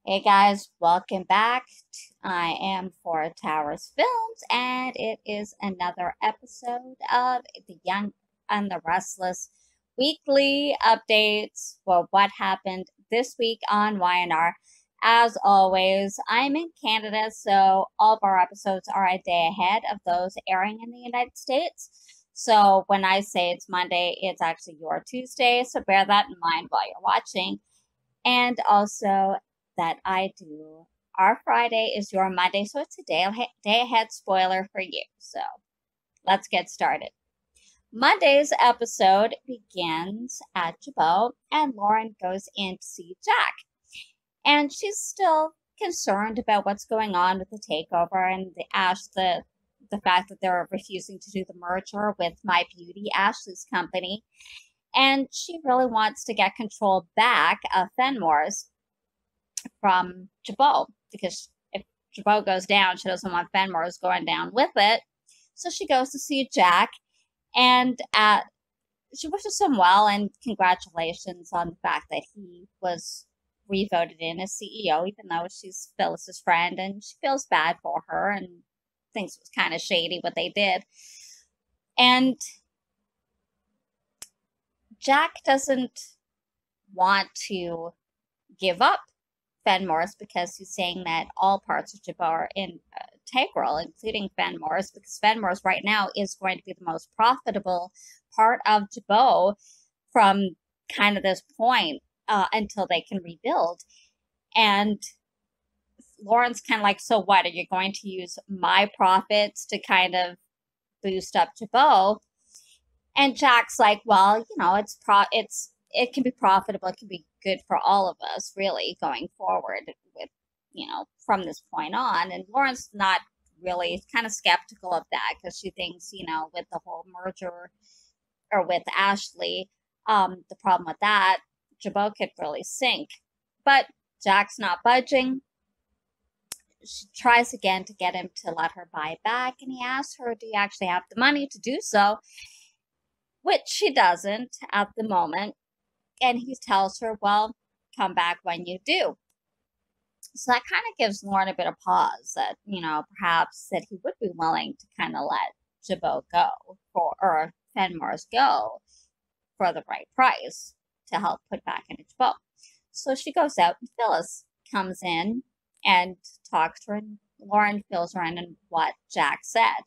Hey guys, welcome back. I am for Towers Films, and it is another episode of the Young and the Restless weekly updates for what happened this week on YNR. As always, I'm in Canada, so all of our episodes are a day ahead of those airing in the United States. So when I say it's Monday, it's actually your Tuesday, so bear that in mind while you're watching. And also, that I do. Our Friday is your Monday, so it's a day ahead spoiler for you. So let's get started. Monday's episode begins at Jabot, and Lauren goes in to see Jack. And she's still concerned about what's going on with the takeover and the fact that they're refusing to do the merger with My Beauty, Ashley's company. And she really wants to get control back of Fenmore's from Jabot, because if Jabot goes down, she doesn't want Fenmore's going down with it. So she goes to see Jack, and she wishes him well and congratulations on the fact that he was re-voted in as CEO, even though she's Phyllis's friend and she feels bad for her and thinks it was kind of shady what they did. And Jack doesn't want to give up Fenmore's because he's saying that all parts of Jabot are integral, including Fenmore's, because Fenmore's right now is going to be the most profitable part of Jabot from kind of this point until they can rebuild. And Lauren's kind of like, so what? Are you going to use my profits to kind of boost up Jabot? And Jack's like, well, it can be profitable. It can be good for all of us, really, going forward with, from this point on. And Lauren's not really kind of skeptical of that because she thinks, with the whole merger or with Ashley, the problem with that, Jabot could really sink. But Jack's not budging. She tries again to get him to let her buy back, and he asks her, do you actually have the money to do so? Which she doesn't at the moment. And he tells her, well, come back when you do. So that kind of gives Lauren a bit of pause that, perhaps that he would be willing to kind of let Jabot go or Fenmore's go for the right price to help put back into Jabot. So she goes out and Phyllis comes in and talks to her, and Lauren fills her in on what Jack said.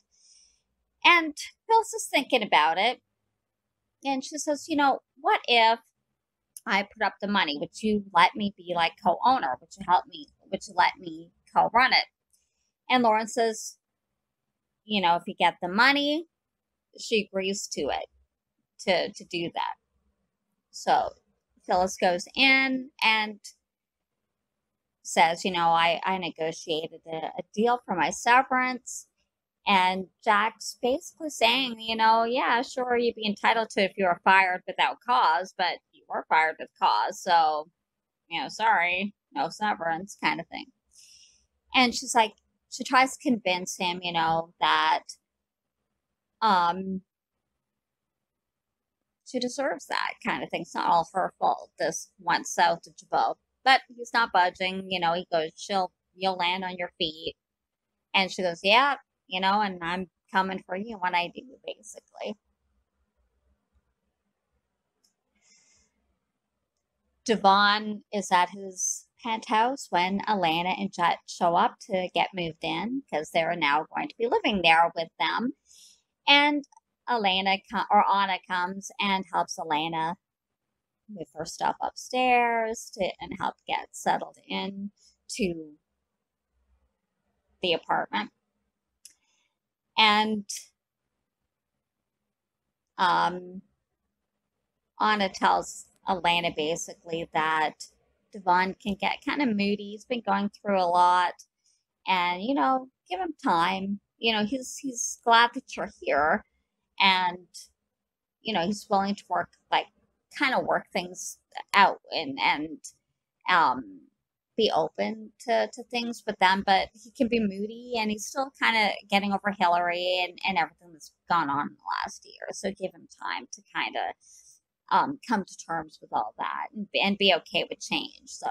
And Phyllis is thinking about it, and she says, what if I put up the money? Would you let me be like co-owner? Would you help me? Would you let me co-run it? And Lauren says, if you get the money, she agrees to it, to do that. So Phyllis goes in and says, I negotiated a deal for my severance. And Jack's basically saying, yeah, sure, you'd be entitled to if you were fired without cause, but you were fired with cause. So, sorry, no severance kind of thing. And she's like, she tries to convince him, that she deserves that kind of thing. It's not all her fault. This went south to Jabot. But he's not budging. He goes, you'll land on your feet. And she goes, yeah, and I'm coming for you when I do, basically. Devon is at his penthouse when Alana and Jet show up to get moved in because they're now going to be living there with them. And Anna comes and helps Alana move her stuff upstairs and help get settled in to the apartment. And Anna tells Alana basically that Devon can get kind of moody. He's been going through a lot, and give him time. He's glad that you're here, and he's willing to work things out and be open to things with them, but he can be moody and he's still kind of getting over Hillary and everything that's gone on in the last year. So give him time to kind of come to terms with all that and be okay with change. So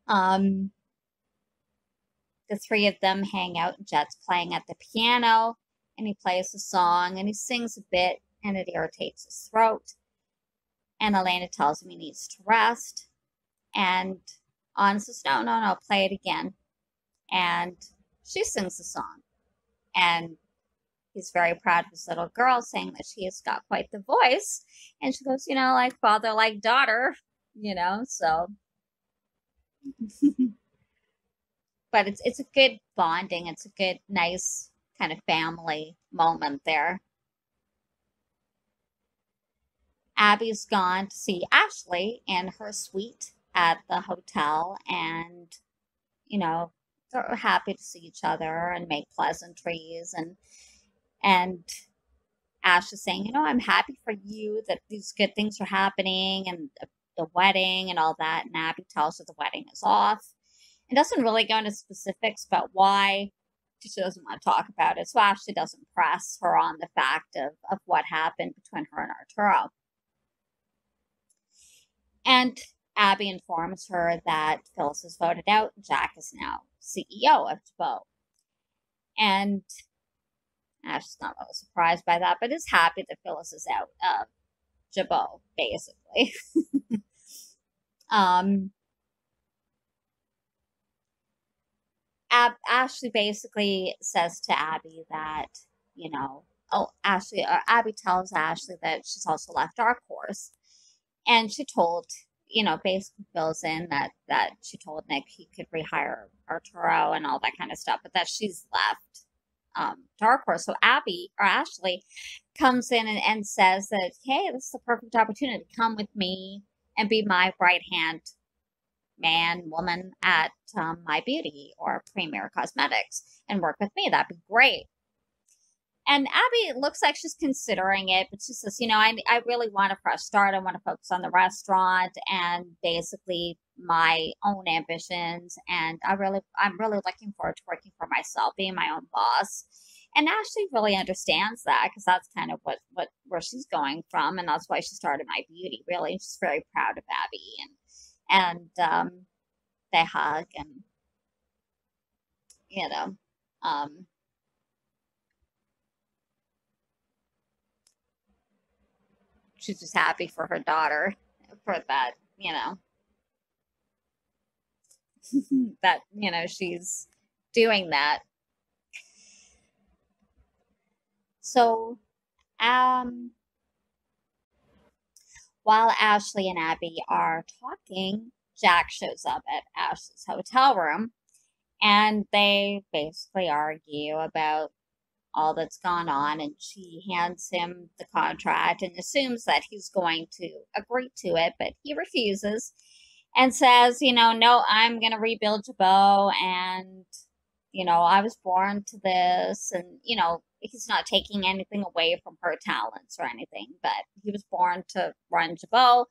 Um, the three of them hang out, and Jet's playing at the piano, and he plays a song, and he sings a bit, and it irritates his throat. And Elena tells him he needs to rest, and Anna says, no, no, no, play it again. And she sings the song, and he's very proud of his little girl, saying that she has got quite the voice. And she goes, like father, like daughter, so. But it's a good bonding. It's a good, nice kind of family moment there. Abby's gone to see Ashley in her suite at the hotel, and they're happy to see each other and make pleasantries, and Ash is saying, I'm happy for you that these good things are happening, and the wedding and all that. And Abby tells her the wedding is off. It doesn't really go into specifics about why. She doesn't want to talk about it. So Ashley doesn't press her on the fact of what happened between her and Arturo. And Abby informs her that Phyllis is voted out. Jack is now CEO of Jabot. And Ash's not really surprised by that, but is happy that Phyllis is out of Jabot, basically. um, Ashley basically says to Abby that, Abby tells Ashley that she's also left Dark Horse. And she told, basically fills in that she told Nick he could rehire Arturo and all that kind of stuff, but that she's left Dark Horse. So Ashley comes in and says that, hey, this is the perfect opportunity. Come with me and be my right hand woman at My Beauty or Premier Cosmetics and work with me. That'd be great. And Abby looks like she's considering it, but she says, I really want a fresh start. I want to focus on the restaurant and basically my own ambitions. And I'm really looking forward to working for myself, being my own boss. And Ashley really understands that, because that's kind of where she's going from, and that's why she started My Beauty. Really, she's very proud of Abby, and they hug, and um, she's just happy for her daughter for that, that, she's doing that. So, while Ashley and Abby are talking, Jack shows up at Ashley's hotel room, and they basically argue about all that's gone on, and she hands him the contract and assumes that he's going to agree to it, but he refuses and says, no, I'm going to rebuild Jabot, and, I was born to this, and, he's not taking anything away from her talents or anything, but he was born to run Jabot.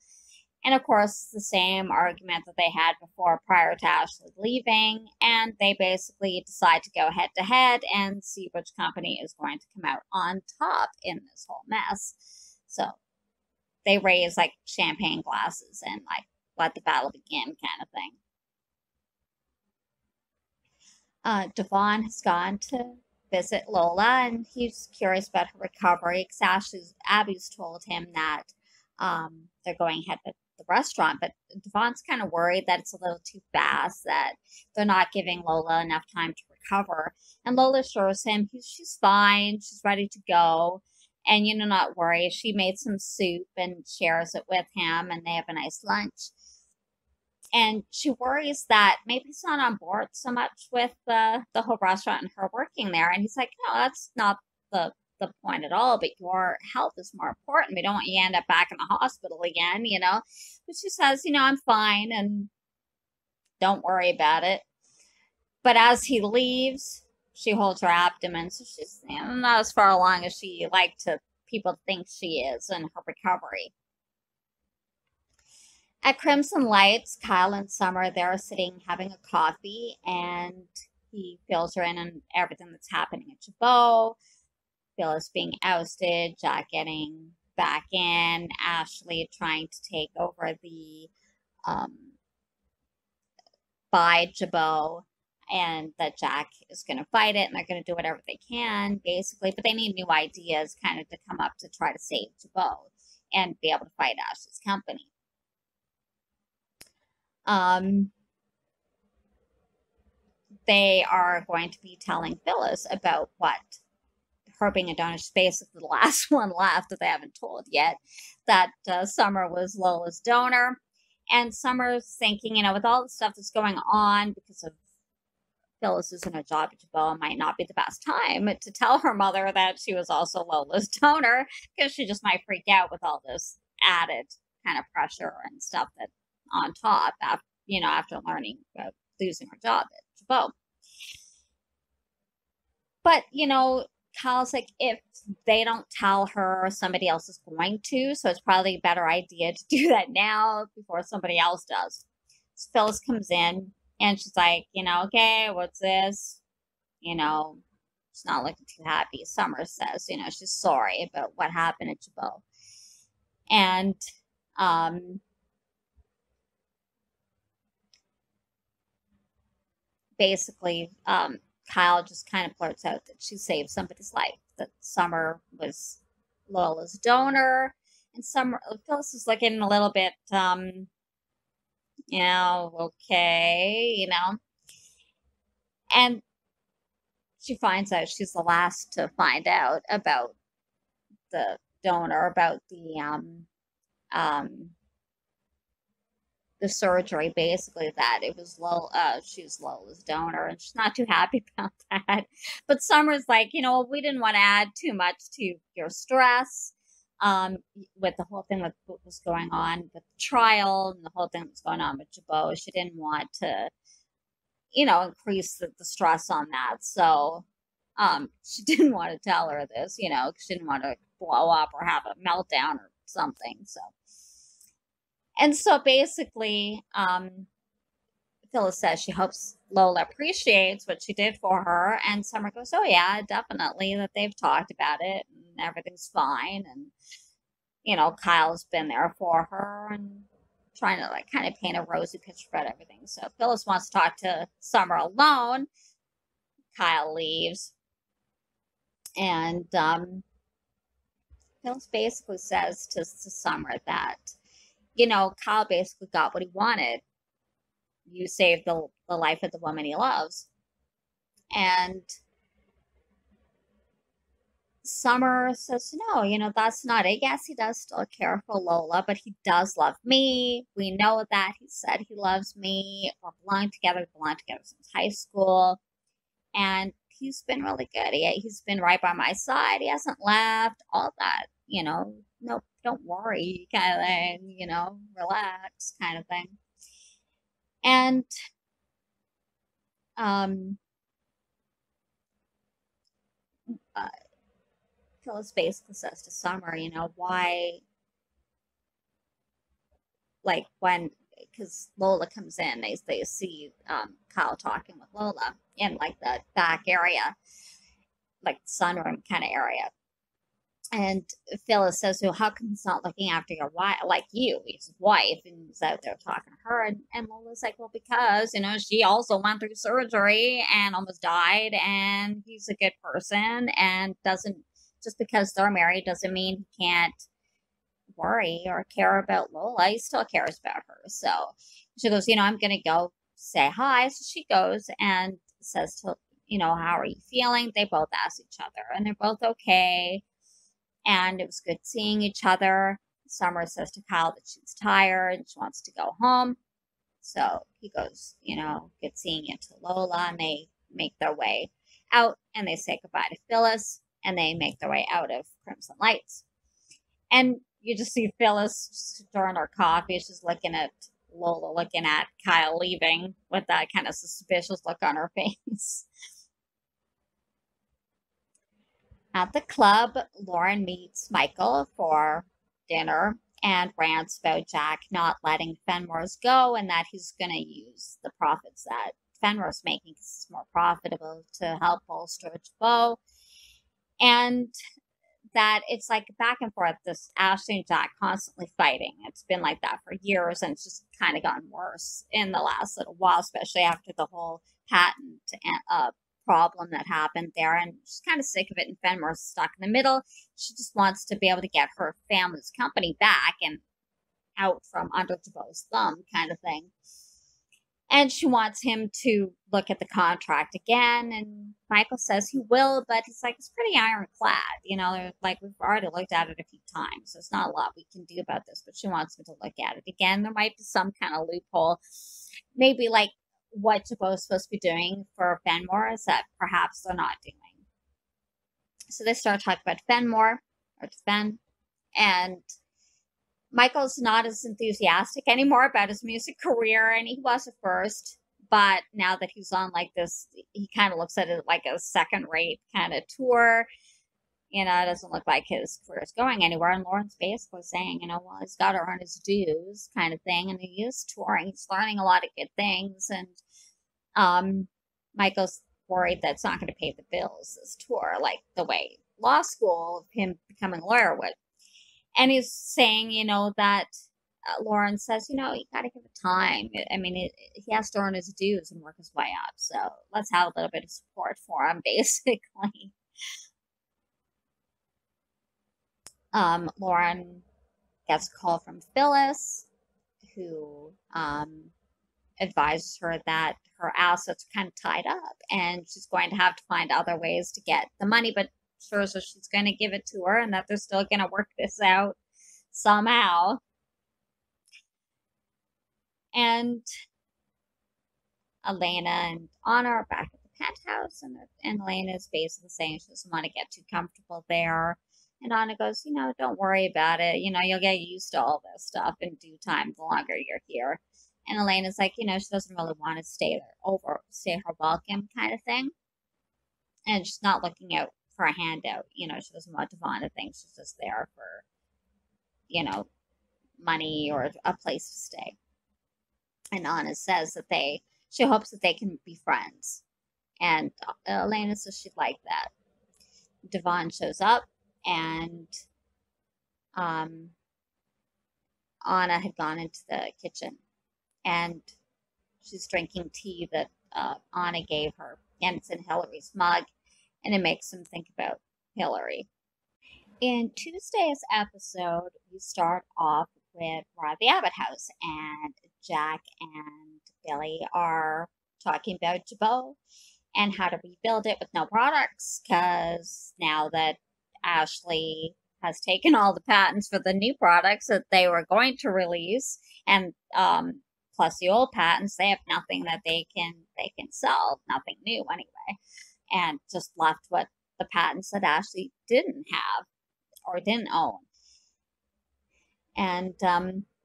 And of course, the same argument that they had before prior to Ashley leaving. And they basically decide to go head to head and see which company is going to come out on top in this whole mess. So they raise like champagne glasses and like let the battle begin kind of thing. Devon has gone to visit Lola, and he's curious about her recovery, because Abby's told him that they're going ahead with the restaurant, but Devon's kind of worried that it's a little too fast, that they're not giving Lola enough time to recover. And Lola assures him she's fine, she's ready to go, and not worry. She made some soup and shares it with him, and they have a nice lunch. And she worries that maybe he's not on board so much with the whole restaurant and her working there. And he's like, no, that's not the point at all, but your health is more important. We don't want you to end up back in the hospital again, But she says, I'm fine, and don't worry about it. But as he leaves, she holds her abdomen, so she's not as far along as she like to people think she is in her recovery. At Crimson Lights, Kyle and Summer, they're sitting having a coffee, and he fills her in on everything that's happening at Jabot. Phyllis being ousted, Jack getting back in, Ashley trying to take over the by Jabot, and that Jack is going to fight it, and they're going to do whatever they can, basically. But they need new ideas kind of to come up to try to save Jabot and be able to fight Ashley's company. They are going to be telling Phyllis about what her being a donor. She's basically the last one left that they haven't told yet, that Summer was Lola's donor. And Summer's thinking, with all the stuff that's going on because of Phyllis isn't a job at Jabot, it might not be the best time to tell her mother that she was also Lola's donor, because she just might freak out with all this added kind of pressure and stuff that on top after learning about losing her job at Jabot. But, Kyle's like, if they don't tell her, somebody else is going to, so it's probably a better idea to do that now before somebody else does. So Phyllis comes in, and she's like, okay, what's this? She's not looking too happy. Summer says, she's sorry about what happened at Jabot. And, basically, Kyle just kind of blurts out that she saved somebody's life, that Summer was Lola's donor. And Phyllis is looking a little bit, okay, And she finds out she's the last to find out about the donor, about the surgery, basically, that it was she's Lola's donor, and she's not too happy about that. But Summer's like, we didn't want to add too much to your stress, with the whole thing with what was going on with the trial and the whole thing that was going on with Jabot. She didn't want to, increase the stress on that. So, she didn't want to tell her this, she didn't want to blow up or have a meltdown or something. So basically, Phyllis says she hopes Lola appreciates what she did for her. And Summer goes, oh, yeah, definitely, that they've talked about it and everything's fine. And, Kyle's been there for her and trying to kind of paint a rosy picture about everything. So Phyllis wants to talk to Summer alone. Kyle leaves. And Phyllis basically says to Summer that, Kyle basically got what he wanted. You saved the life of the woman he loves. And Summer says, no, that's not it. Yes, he does still care for Lola, but he does love me. We know that. He said he loves me. We belong together. We belong together since high school. And he's been really good. He's been right by my side. He hasn't left. All that, no, don't worry, kind of thing, relax, kind of thing. And Phyllis basically says to Summer, why, because Lola comes in, they see Kyle talking with Lola in the back area, the sunroom kind of area. And Phyllis says, well, how come he's not looking after your wife, his wife, and he's out there talking to her. And Lola's like, well, because, she also went through surgery and almost died, and he's a good person, and just because they're married doesn't mean he can't worry or care about Lola. He still cares about her. So she goes, I'm going to go say hi. So she goes and says to, how are you feeling? They both ask each other, and they're both okay. And it was good seeing each other. Summer says to Kyle that she's tired and she wants to go home. So he goes, good seeing you to Lola, and they make their way out, and they say goodbye to Phyllis, and they make their way out of Crimson Lights. And you just see Phyllis stirring her coffee. She's looking at Lola, looking at Kyle leaving with that kind of suspicious look on her face. At the club, Lauren meets Michael for dinner and rants about Jack not letting Fenmore's go, and that he's going to use the profits that Fenmore's making because it's more profitable to help bolster Jabot. And that it's like back and forth, this Ashley and Jack constantly fighting. It's been like that for years, and it's just kind of gotten worse in the last little while, especially after the whole patent problem that happened there. And she's kind of sick of it, and Fenmore's stuck in the middle. She just wants to be able to get her family's company back and out from under Jabot's thumb, kind of thing. And she wants him to look at the contract again. And Michael says he will, but he's like, it's pretty ironclad. Like we've already looked at it a few times. So it's not a lot we can do about this, but she wants him to look at it again. There might be some kind of loophole. Maybe like what Jabot's supposed to be doing for Fenmore is that perhaps they're not doing. So they start talking about Fenmore, or Fen, and Michael's not as enthusiastic anymore about his music career, and he was at first, but now that he's on like this, he kind of looks at it like a second-rate kind of tour. It doesn't look like his career is going anywhere. And Lauren's basically saying, well, he's got to earn his dues kind of thing, and he is touring. He's learning a lot of good things, and Michael's worried that it's not going to pay the bills, this tour, like the way law school, him becoming a lawyer would. And he's saying, that Lauren says, you got to give it time. I mean, he has to earn his dues and work his way up. So let's have a little bit of support for him, basically. Lauren gets a call from Phyllis, who advises her that her assets are kind of tied up, and she's going to have to find other ways to get the money, but sure, so she's going to give it to her, and that they're still going to work this out somehow. And Elena and Anna are back at the penthouse, and Elena is basically saying she doesn't want to get too comfortable there. And Anna goes, don't worry about it. You'll get used to all this stuff in due time the longer you're here. And Elena's like, she doesn't really want to stay her welcome kind of thing. And she's not looking out for a handout. She doesn't want Devon to think she's just there for, money or a place to stay. And Anna says that she hopes that they can be friends. And Elena says she'd like that. Devon shows up, and Anna had gone into the kitchen, and she's drinking tea that Anna gave her, and it's in Hillary's mug, and it makes him think about Hillary. In Tuesday's episode, we start off with we're at the Abbott house, and Jack and Billy are talking about Jabot and how to rebuild it with no products, because now that Ashley has taken all the patents for the new products that they were going to release, and plus the old patents, they have nothing that they can sell, nothing new anyway, and just left with the patents that Ashley didn't have or didn't own. And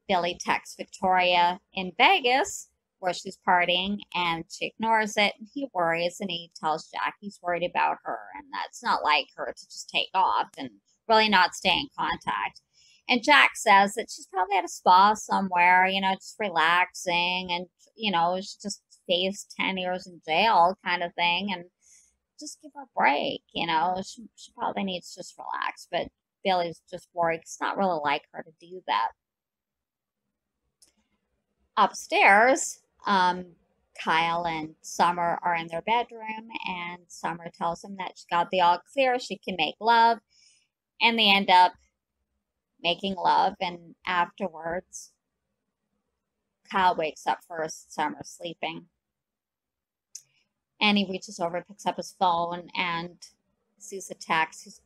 Billy texts Victoria in Vegas where she's partying, and she ignores it, and he worries, and he tells Jack he's worried about her, and that's not like her to just take off and really not stay in contact. And Jack says that she's probably at a spa somewhere, just relaxing, and, she just faced 10 years in jail kind of thing, and just give her a break, she probably needs to just relax, but Billy's just worried. It's not really like her to do that. Upstairs, Kyle and Summer are in their bedroom, and Summer tells him that she got the all clear, she can make love, and they end up making love, and afterwards, Kyle wakes up first, Summer's sleeping, and he reaches over, picks up his phone, and sees a text. He's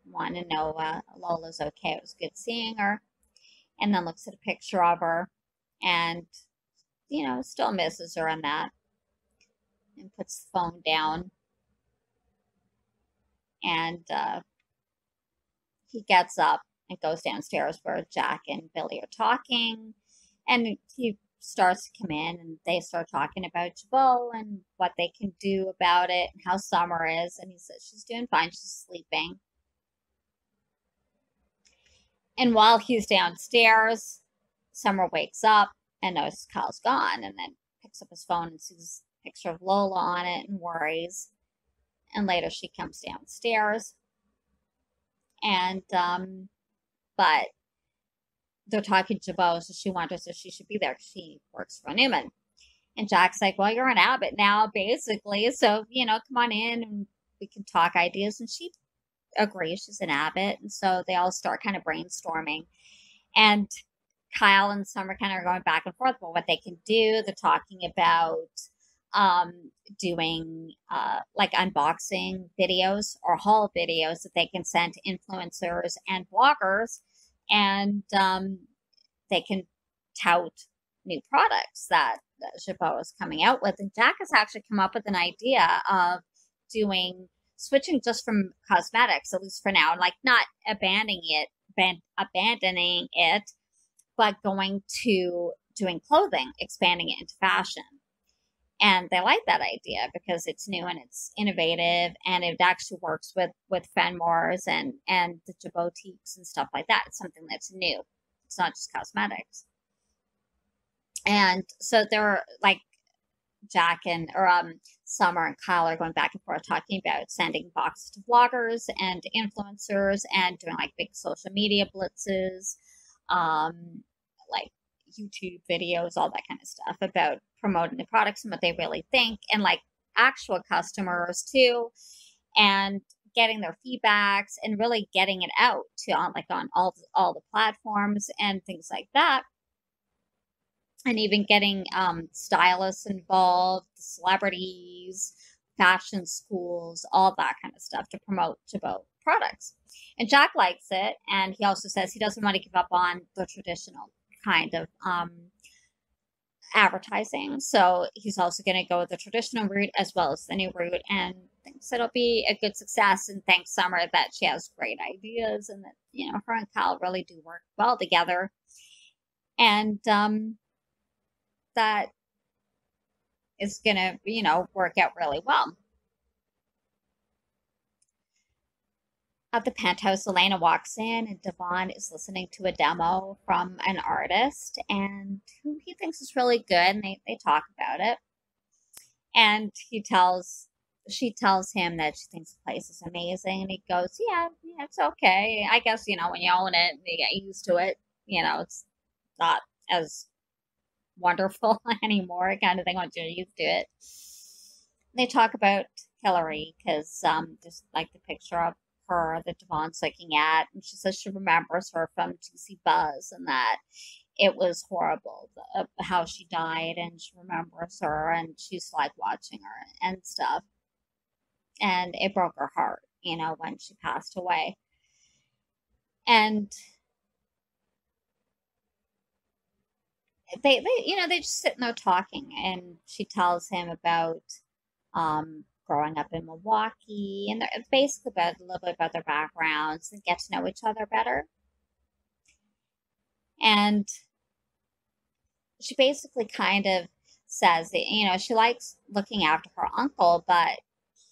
wanting to know Lola's okay, it was good seeing her, and then looks at a picture of her, and still misses her on that, and puts the phone down, and he gets up and goes downstairs where Jack and Billy are talking, and he starts to come in, and they start talking about Jabot and what they can do about it, and how Summer is, and he says she's doing fine, she's sleeping. And while he's downstairs, Summer wakes up and notices Kyle's gone, and then picks up his phone and sees a picture of Lola on it and worries. And later she comes downstairs, And but they're talking to Bo, so she wonders if she should be there because she works for Newman. And Jack's like, well, you're an Abbott now, basically. So, come on in and we can talk ideas. And she agrees she's an Abbott. And so they all start kind of brainstorming. And Kyle and Summer kind of are going back and forth about what they can do. They're talking about doing like unboxing videos or haul videos that they can send to influencers and bloggers. And they can tout new products that Jabot is coming out with. And Jack has actually come up with an idea of switching just from cosmetics, at least for now, and like not abandoning it, but going to doing clothing, expanding it into fashion. And they like that idea because it's new and it's innovative, and it actually works with Fenmore's and the Jabotiques and stuff like that. It's something that's new. It's not just cosmetics. And so they're like Jack and Summer and Kyle are going back and forth talking about sending boxes to bloggers and influencers and doing like big social media blitzes, like YouTube videos, all that kind of stuff about promoting the products and what they really think, and like actual customers too, and getting their feedbacks and really getting it out to on all the platforms and things like that. And even getting stylists involved, celebrities, fashion schools, all that kind of stuff to promote Jabot products. And Jack likes it, and he also says he doesn't want to give up on the traditional kind of advertising. So he's also going to go with the traditional route as well as the new route, and thinks it'll be a good success. And thanks Summer that she has great ideas, and that her and Kyle really do work well together. And that is going to, work out really well. At the penthouse, Elena walks in and Devon is listening to a demo from an artist and who he thinks is really good, and they talk about it. And she tells him that she thinks the place is amazing, and he goes, yeah, it's okay. I guess, when you own it, you get used to it. It's not as wonderful anymore, kind of thing, once you're used to it. They talk about Hillary because there's like the picture of her that Devon's looking at, and she says she remembers her from TC Buzz and that it was horrible how she died, and she remembers her and she's like watching her and stuff, and it broke her heart, when she passed away. And they just sitting there talking, and she tells him about growing up in Milwaukee, and they're basically about a little bit about their backgrounds and get to know each other better. And she basically kind of says that, she likes looking after her uncle, but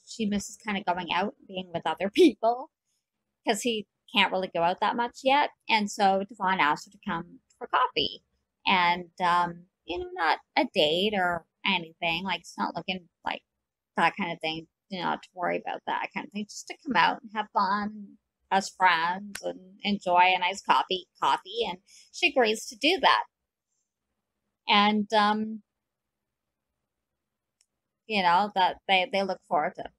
she misses kind of going out and being with other people because he can't really go out that much yet. And so Devon asked her to come for coffee. And, not a date or anything. Like, it's not looking like that kind of thing, not to worry about that kind of thing. Just to come out and have fun as friends and enjoy a nice coffee. And she agrees to do that. And, that they look forward to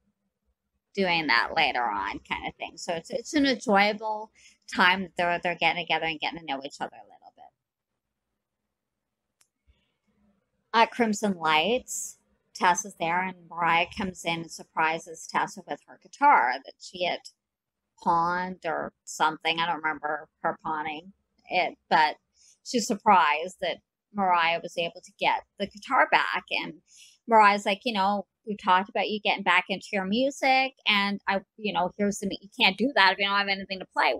doing that later on, kind of thing. So it's an enjoyable time that they're getting together and getting to know each other a little bit. At Crimson Lights, Tessa's there, and Mariah comes in and surprises Tessa with her guitar that she had pawned or something. I don't remember her pawning it, but she's surprised that Mariah was able to get the guitar back. And Mariah's like, we talked about you getting back into your music, and here's you can't do that if you don't have anything to play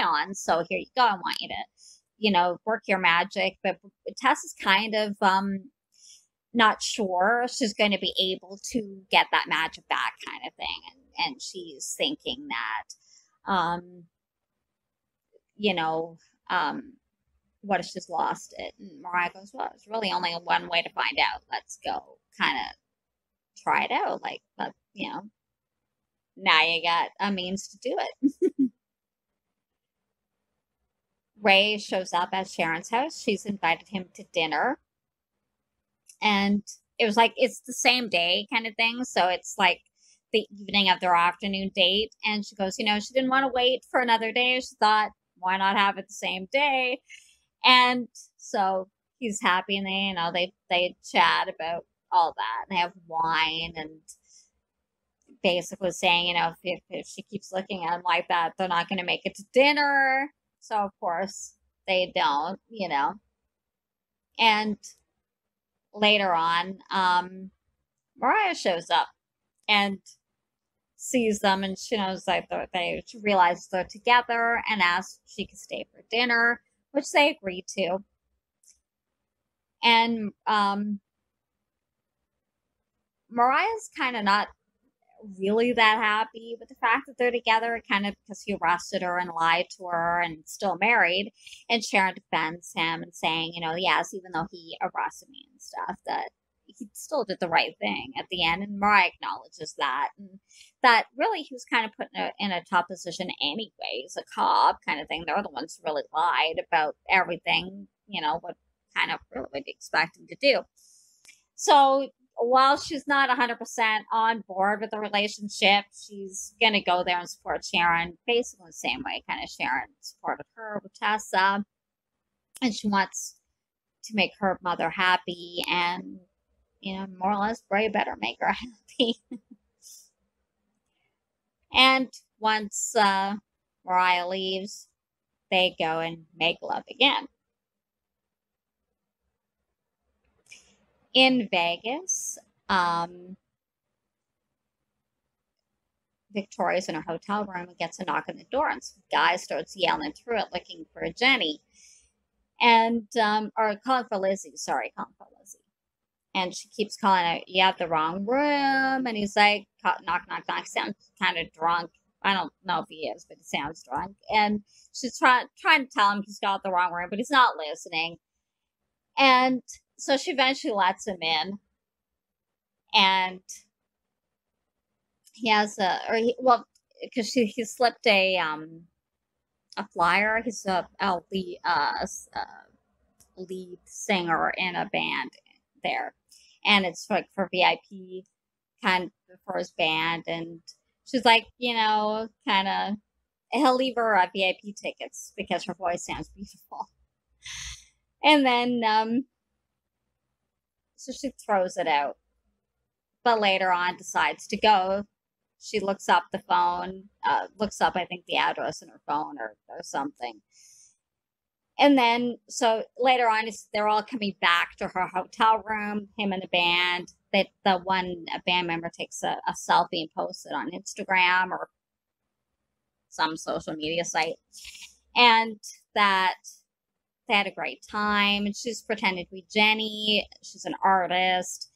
on. So here you go. I want you to, work your magic. But Tessa's kind of not sure she's going to be able to get that magic back, kind of thing. And she's thinking that, what if she's lost it? And Mariah goes, well, there's really only one way to find out. Let's go kind of try it out. Now you got a means to do it. Ray shows up at Sharon's house. She's invited him to dinner. And it was like, it's the same day kind of thing. So it's like the evening of their afternoon date. And she goes, she didn't want to wait for another day. She thought, why not have it the same day? And so he's happy, and they chat about all that. And they have wine, and basically saying, if she keeps looking at him like that, they're not going to make it to dinner. So of course they don't. And later on, Mariah shows up and sees them, and she knows that she realizes they're together and asks if she could stay for dinner, which they agree to. And Mariah's kind of not really that happy with the fact that they're together, kind of because he arrested her and lied to her and still married. And Sharon defends him and saying, yes, even though he arrested me and stuff, that he still did the right thing at the end. And Mariah acknowledges that, and that really he was kind of put in a tough position anyway. He's a cop kind of thing. They're the ones who really lied about everything, what kind of really would expect him to do. So while she's not 100% on board with the relationship, she's going to go there and support Sharon, basically the same way kind of Sharon supported her with Tessa. And she wants to make her mother happy and, more or less, Bray better make her happy. And once Mariah leaves, they go and make love again. In Vegas, Victoria's in her hotel room and gets a knock on the door, and some guy starts yelling through it looking for Jenny, and or calling for Lizzie. And she keeps calling out, "You have the wrong room." And he's like, knock, knock, knock. Sounds kind of drunk. I don't know if he is, but he sounds drunk. And she's trying to tell him he's got the wrong room, but he's not listening. And so she eventually lets him in. And he has because he slipped a flyer. He's a lead singer in a band there, and it's like for VIP kind of for his band. And she's like, kind of, he'll leave her VIP tickets because her voice sounds beautiful. And then so she throws it out, but later on decides to go. She looks up the phone, I think, the address in her phone or something. And then, so later on, they're all coming back to her hotel room, him and the band. The one band member takes a selfie and posts it on Instagram or some social media site. And that they had a great time. And she's pretending to be Jenny. She's an artist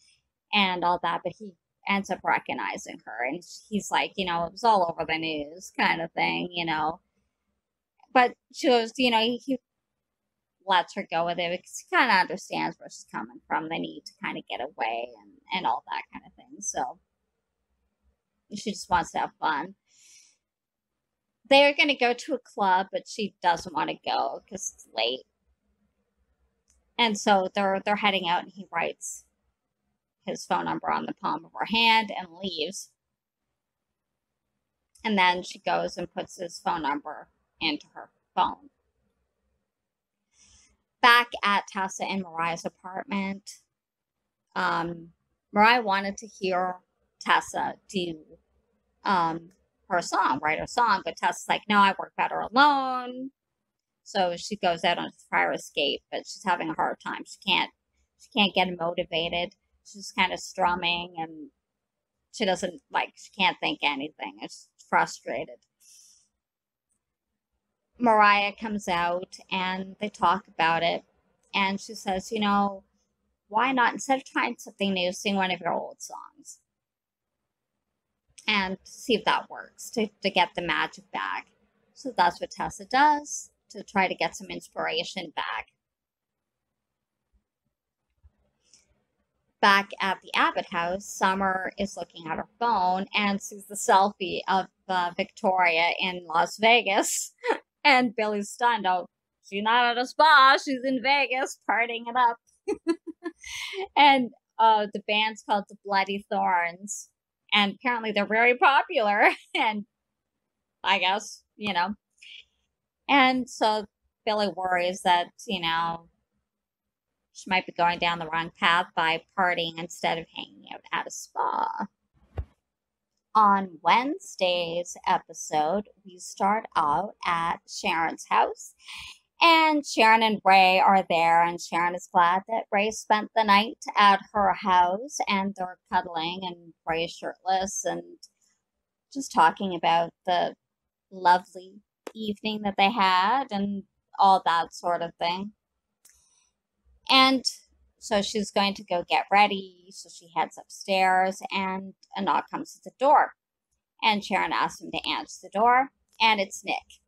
and all that. But he ends up recognizing her. And he's like, it was all over the news kind of thing, But she was, he lets her go with it because he kind of understands where she's coming from. They need to kind of get away and all that kind of thing. So she just wants to have fun. They're going to go to a club, but she doesn't want to go because it's late. And so they're heading out, and he writes his phone number on the palm of her hand and leaves. And then she goes and puts his phone number into her phone. Back at Tessa and Mariah's apartment, Mariah wanted to hear Tessa do her song, write her song, but Tessa's like, no, I work better alone. So she goes out on the fire escape, but she's having a hard time. She can't get motivated. She's kind of strumming, and she can't think anything. It's frustrated. Mariah comes out and they talk about it, and she says, why not, instead of trying something new, sing one of your old songs and see if that works to get the magic back. So that's what Tessa does to try to get some inspiration back. Back at the Abbott house, Summer is looking at her phone and sees the selfie of Victoria in Las Vegas. And Billy's stunned. Oh, she's not at a spa, she's in Vegas partying it up. And the band's called the Bloody Thorns. And apparently they're very popular. And I guess, And so Billy worries that, she might be going down the wrong path by partying instead of hanging out at a spa. On Wednesday's episode, we start out at Sharon's house. And Sharon and Ray are there, and Sharon is glad that Ray spent the night at her house, and they're cuddling, and Ray's shirtless, and just talking about the lovely evening that they had, and all that sort of thing. And so she's going to go get ready, so she heads upstairs, and a knock comes at the door. And Sharon asks him to answer the door, and it's Nick.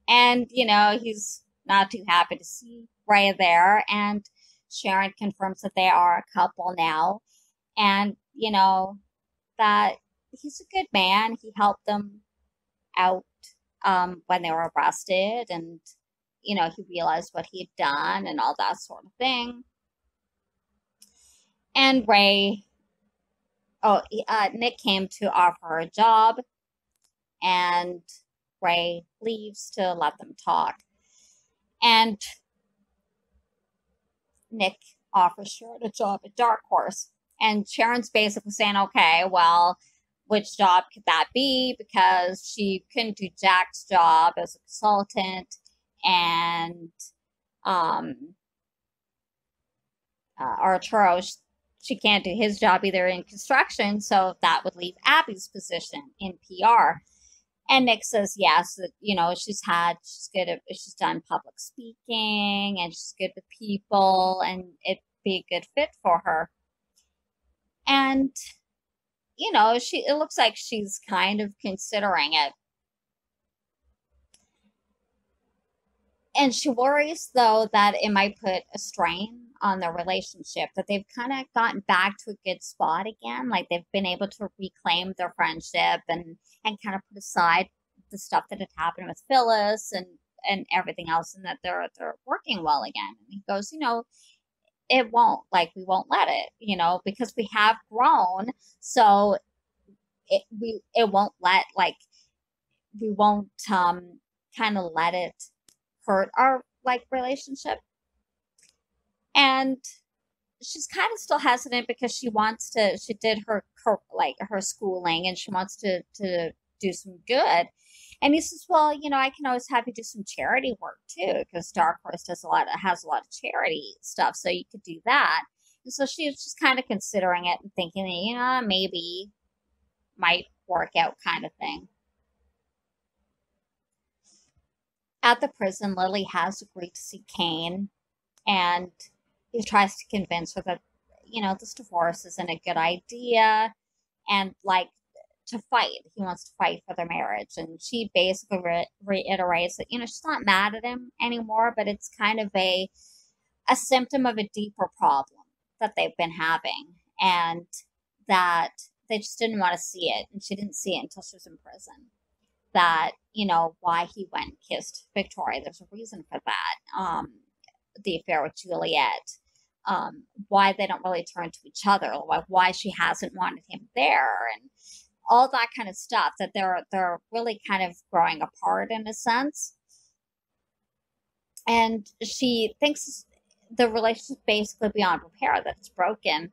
And, he's not too happy to see Ray there, and Sharon confirms that they are a couple now, and that he's a good man. He helped them out when they were arrested, and he realized what he had done and all that sort of thing. And Nick came to offer her a job, and Ray leaves to let them talk. And Nick offers Sharon a job at Dark Horse. And Sharon's basically saying, okay, well, which job could that be? Because she couldn't do Jack's job as a consultant, and Arturo, she can't do his job either in construction, so that would leave Abby's position in PR. And Nick says yes, that she's done public speaking, and she's good with people, and it'd be a good fit for her. And it looks like she's kind of considering it. And she worries, though, that it might put a strain on their relationship, that they've kind of gotten back to a good spot again. Like, they've been able to reclaim their friendship and kind of put aside the stuff that had happened with Phyllis and everything else, and that they're working well again. And he goes, it won't, we won't let it, because we have grown, so it won't let, we won't kind of let it hurt our relationship. And she's kind of still hesitant because she did her schooling, and she wants to do some good. And he says, well, I can always have you do some charity work too, because Dark Horse has a lot of charity stuff, so you could do that. And so she's just kind of considering it and thinking, maybe might work out, kind of thing. At the prison, Lily has agreed to see Kane, and he tries to convince her that, this divorce isn't a good idea, and to fight. He wants to fight for their marriage. And she basically reiterates that, she's not mad at him anymore, but it's kind of a symptom of a deeper problem that they've been having, and that they just didn't want to see it. And she didn't see it until she was in prison. That, why he went and kissed Victoria. There's a reason for that. The affair with Juliet. Why they don't really turn to each other. Why she hasn't wanted him there. And all that kind of stuff. That they're really kind of growing apart in a sense. And she thinks the relationship basically beyond repair, that it's broken.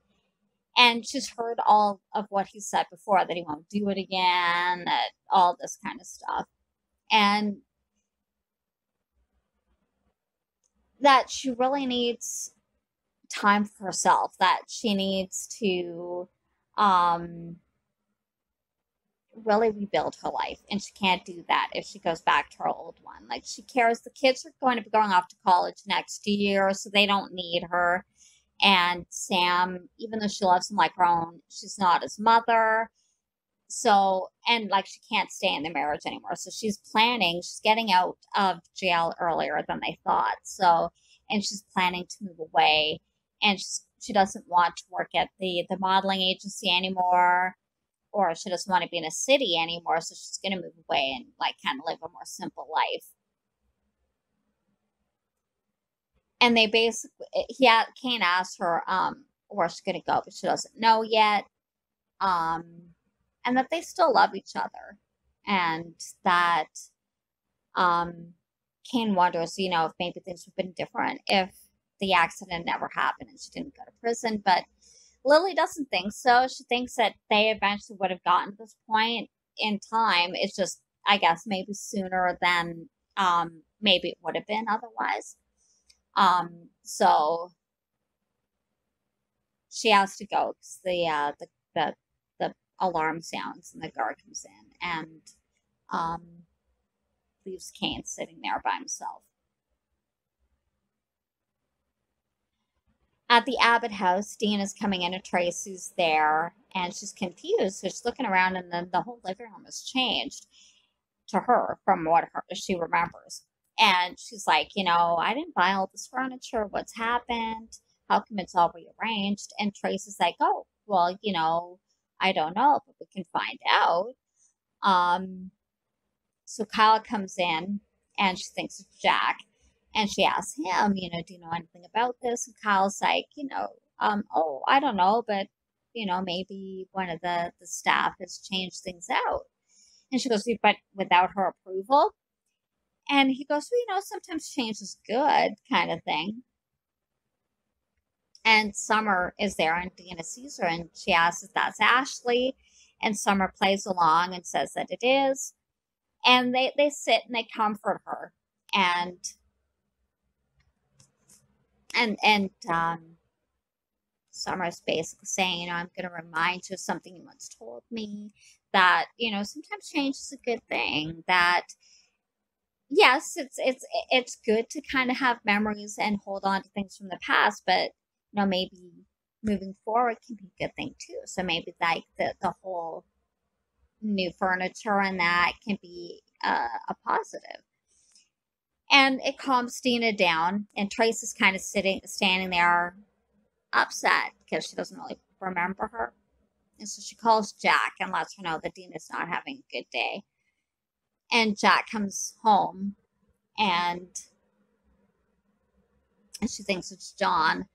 And she's heard all of what he said before, that he won't do it again, that all this kind of stuff. And that she really needs time for herself, that she needs to really rebuild her life. And she can't do that if she goes back to her old one. She cares. The kids are going to be going off to college next year, so they don't need her. And Sam, even though she loves him like her own, she's not his mother. So, and she can't stay in the marriage anymore. So she's getting out of jail earlier than they thought. So, and she's planning to move away. And she doesn't want to work at the modeling agency anymore, or she doesn't want to be in a city anymore. So she's going to move away and kind of live a more simple life. And they basically, Kane asks her where she's gonna go, but she doesn't know yet. Um, and that they still love each other, and that um, Kane wonders, if maybe things would have been different if the accident never happened and she didn't go to prison. But Lily doesn't think so. She thinks that they eventually would have gotten to this point in time. It's just, I guess, maybe sooner than maybe it would have been otherwise. So she has to go because the alarm sounds and the guard comes in and um, leaves Kane sitting there by himself. At the Abbott house, Dean is coming in and Tracy's there, and she's confused. So she's looking around, and then the whole living room has changed to her from what she remembers. And she's like, I didn't buy all this furniture. What's happened? How come it's all rearranged? And Tracy's like, oh, well, I don't know, but we can find out. So Kyle comes in, and she thinks it's Jack. And she asks him, do you know anything about this? And Kyle's like, oh, I don't know, but, maybe one of the staff has changed things out. And she goes, but without her approval? And he goes, well, sometimes change is good, kind of thing. And Summer is there, and Deanna sees her, and she asks if that's Ashley. And Summer plays along and says that it is. And they sit and they comfort her. And Summer's basically saying, I'm going to remind you of something you once told me, that, sometimes change is a good thing, that yes, it's good to kind of have memories and hold on to things from the past, but, maybe moving forward can be a good thing too. So maybe like the whole new furniture and that can be a positive. And it calms Dina down, and Trace is kind of standing there upset because she doesn't really remember her. And so she calls Jack and lets her know that Dina's not having a good day. And Jack comes home, and she thinks it's John,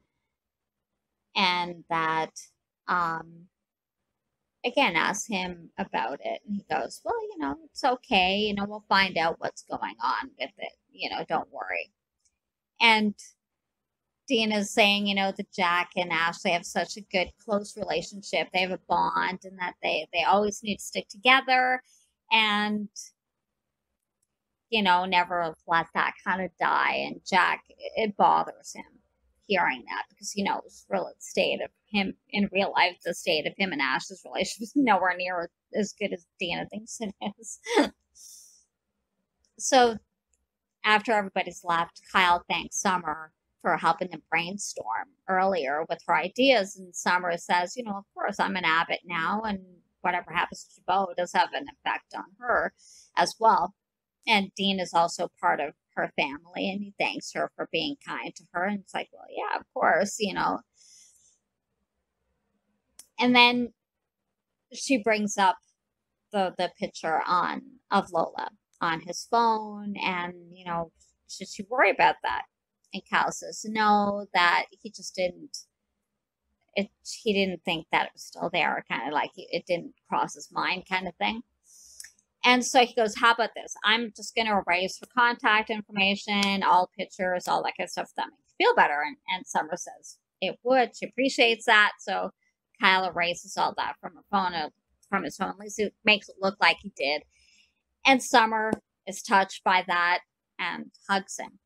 and that again asks him about it, and he goes, well, it's okay, we'll find out what's going on with it, don't worry. And Dina's saying, that Jack and Ashley have such a good, close relationship. They have a bond, and that they always need to stick together, and, never let that kind of die. And Jack, it bothers him hearing that, because he knows the state of him in real life, the state of him and Ashley's relationship is nowhere near as good as Dina thinks it is. So after everybody's left, Kyle thanks Summer for helping them brainstorm earlier with her ideas. And Summer says, of course, I'm an Abbott now, and whatever happens to Bo does have an effect on her as well. And Dean is also part of her family, and he thanks her for being kind to her. And it's like, well, yeah, of course, And then she brings up the picture of Lola on his phone, and, should she worry about that? And Kyle says no, that he just he didn't think that it was still there, kind of like it didn't cross his mind, kind of thing. And so he goes, how about this? I'm just going to erase her contact information, all pictures, all that kind of stuff. That makes you feel better. And Summer says it would. She appreciates that. So Kyle erases all that from his phone. At least it makes it look like he did. And Summer is touched by that and hugs him.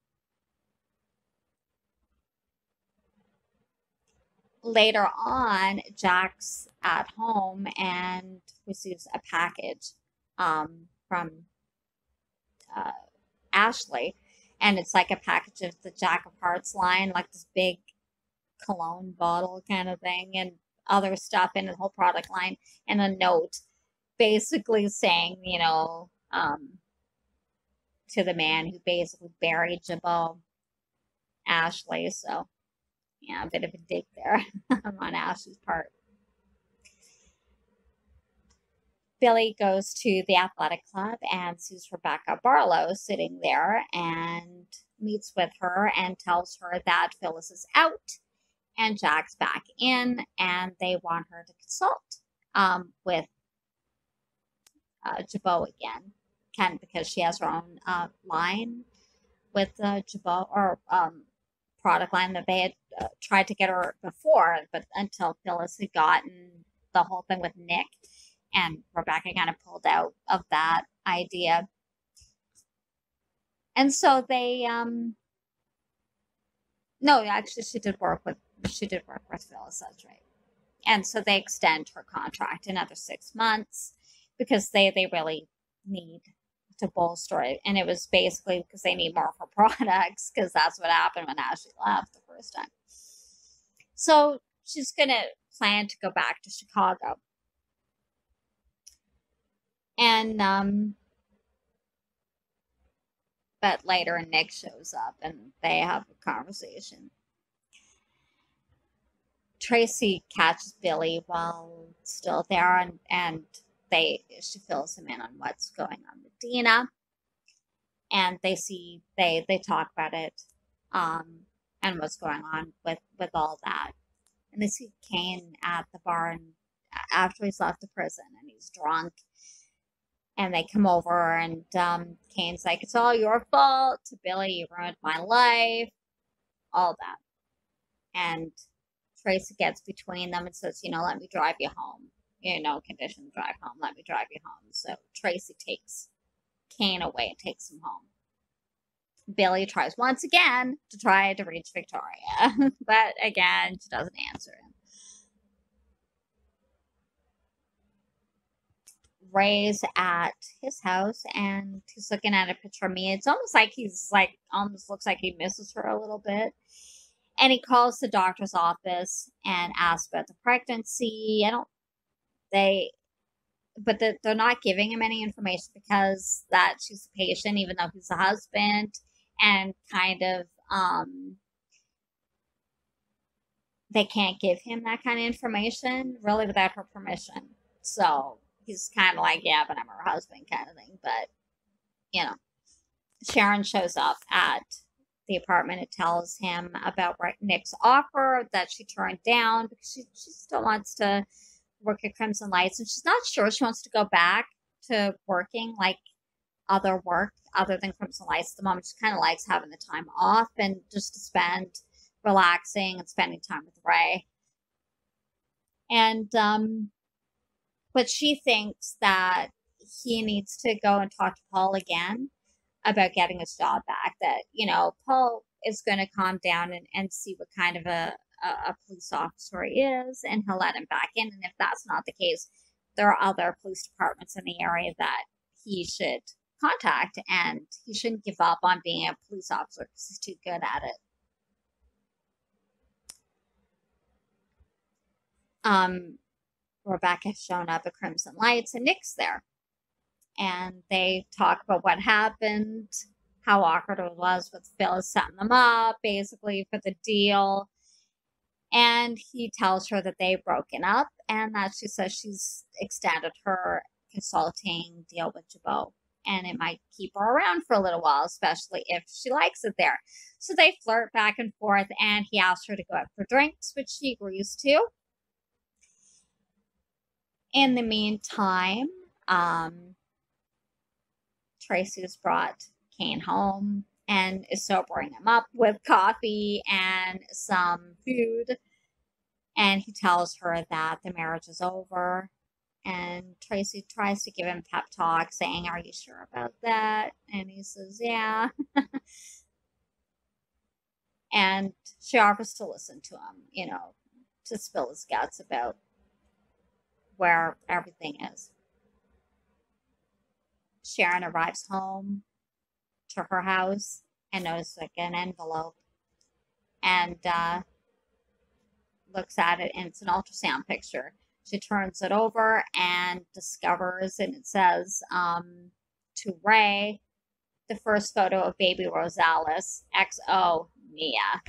Later on, Jack's at home and receives a package from Ashley, and it's like a package of the Jack of Hearts line, like this big cologne bottle kind of thing, and other stuff in the whole product line, and a note basically saying, to the man who basically buried Jabot, Ashley. So yeah, a bit of a dig there on Ashley's part. Billy goes to the athletic club and sees Rebecca Barlow sitting there and meets with her and tells her that Phyllis is out and Jack's back in, and they want her to consult with Jabot again. Ken, because she has her own line with Jabot, or product line that they had tried to get her before, but until Phyllis had gotten the whole thing with Nick, and Rebecca kind of pulled out of that idea. And so they, no, actually, she did work with Phyllis. That's right. And so they extend her contract another 6 months because they really need to bolster it. And it was basically because they need more of her products, because that's what happened when Ashley left the first time. So she's going to plan to go back to Chicago. And, but later Nick shows up and they have a conversation. Tracy catches Billy while still there, and she fills him in on what's going on with Dina, and they talk about it, and what's going on with all that, and they see Kane at the bar after he's left the prison and he's drunk, and they come over and Kane's like, "It's all your fault, to Billy, you ruined my life," all that, and Tracy gets between them and says, "Let me drive you home. Condition drive home. Let me drive you home." So Tracy takes Kane away and takes him home. Billy tries once again to try to reach Victoria, but again, she doesn't answer him. Ray's at his house and he's looking at a picture of me. It's almost like almost looks like he misses her a little bit. And he calls the doctor's office and asks about the pregnancy. But they're not giving him any information because that she's a patient, even though he's a husband, and kind of, they can't give him that kind of information really without her permission. So he's kind of like, "Yeah, but I'm her husband," kind of thing. But, Sharon shows up at the apartment. It tells him about Nick's offer that she turned down because she still wants to work at Crimson Lights, and she's not sure she wants to go back to working like other work other than Crimson Lights at the moment. She kind of likes having the time off and just to spend relaxing and spending time with Ray. And but she thinks that he needs to go and talk to Paul again about getting his job back, that, Paul is going to calm down and see what kind of a police officer he is, and he'll let him back in. And if that's not the case, there are other police departments in the area that he should contact, and he shouldn't give up on being a police officer because he's too good at it. Rebecca's shown up at Crimson Lights and Nick's there. And they talk about what happened, how awkward it was with Phyllis setting them up, basically, for the deal. And he tells her that they've broken up and that she says she's extended her consulting deal with Jabot. And it might keep her around for a little while, especially if she likes it there. So they flirt back and forth, and he asks her to go out for drinks, which she agrees to. In the meantime, Tracy's brought Kane home and is sobering him up with coffee and some food. And he tells her that the marriage is over. And Tracy tries to give him a pep talk, saying, "Are you sure about that?" And he says, "Yeah." And she offers to listen to him, to spill his guts about where everything is. Sharon arrives home to her house and notices an envelope, and looks at it, and it's an ultrasound picture. She turns it over and discovers, and it says, to Ray, the first photo of baby Rosales, XO Mia.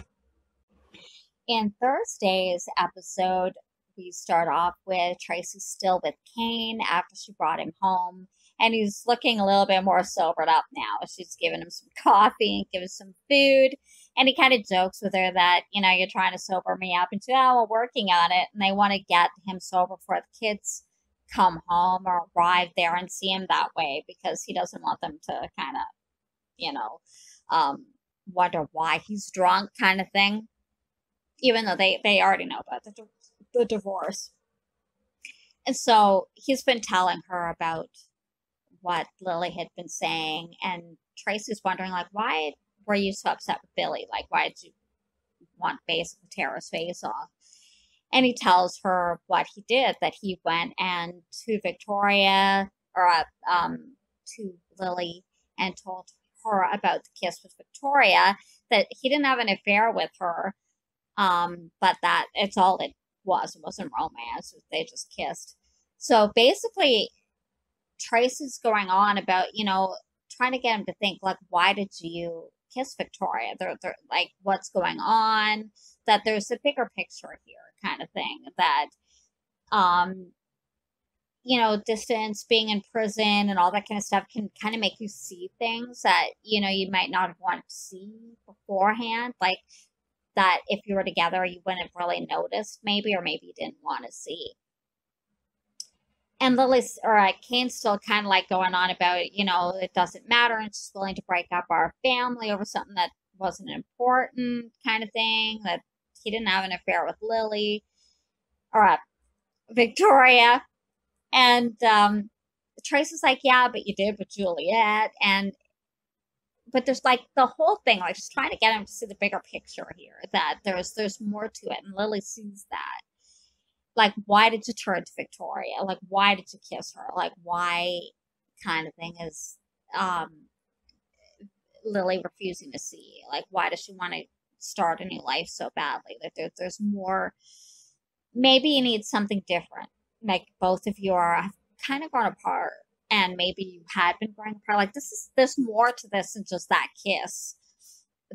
In Thursday's episode, we start off with Tracy's still with Kane after she brought him home. And he's looking a little bit more sobered up now. She's giving him some coffee and giving some food. And he kind of jokes with her that, you're trying to sober me up. And she's, oh, we're working on it. And they want to get him sober before the kids come home or arrive there and see him that way because he doesn't want them to kind of, wonder why he's drunk kind of thing. Even though they already know about the divorce. And so he's been telling her about what Lily had been saying, and Tracy's wondering, like, why were you so upset with Billy? Like, why did you want to basically tear his face off? And he tells her what he did, that he went and to Victoria, or to Lily, and told her about the kiss with Victoria, that he didn't have an affair with her, but that it's all it was. It wasn't romance. They just kissed. So basically, Tracy's going on about, trying to get him to think, like, why did you kiss Victoria? They're like, what's going on? That there's a bigger picture here kind of thing. That, distance, being in prison and all that kind of stuff can kind of make you see things that, you might not have wanted to see beforehand. Like, that if you were together, you wouldn't have really noticed maybe, or maybe you didn't want to see. And Kane's still kind of like going on about, it doesn't matter, and she's willing to break up our family over something that wasn't important kind of thing, that he didn't have an affair with Lily, or Victoria. And Tracy's like, yeah, but you did with Juliet. But there's like the whole thing, like just trying to get him to see the bigger picture here, that there's more to it. And Lily sees that. Like, why did you turn to Victoria? Like, why did you kiss her? Like, why kind of thing is Lily refusing to see? Like, why does she want to start a new life so badly? Like, there's more. Maybe you need something different. Like, both of you are kind of grown apart, and maybe you had been growing apart. Like, there's more to this than just that kiss.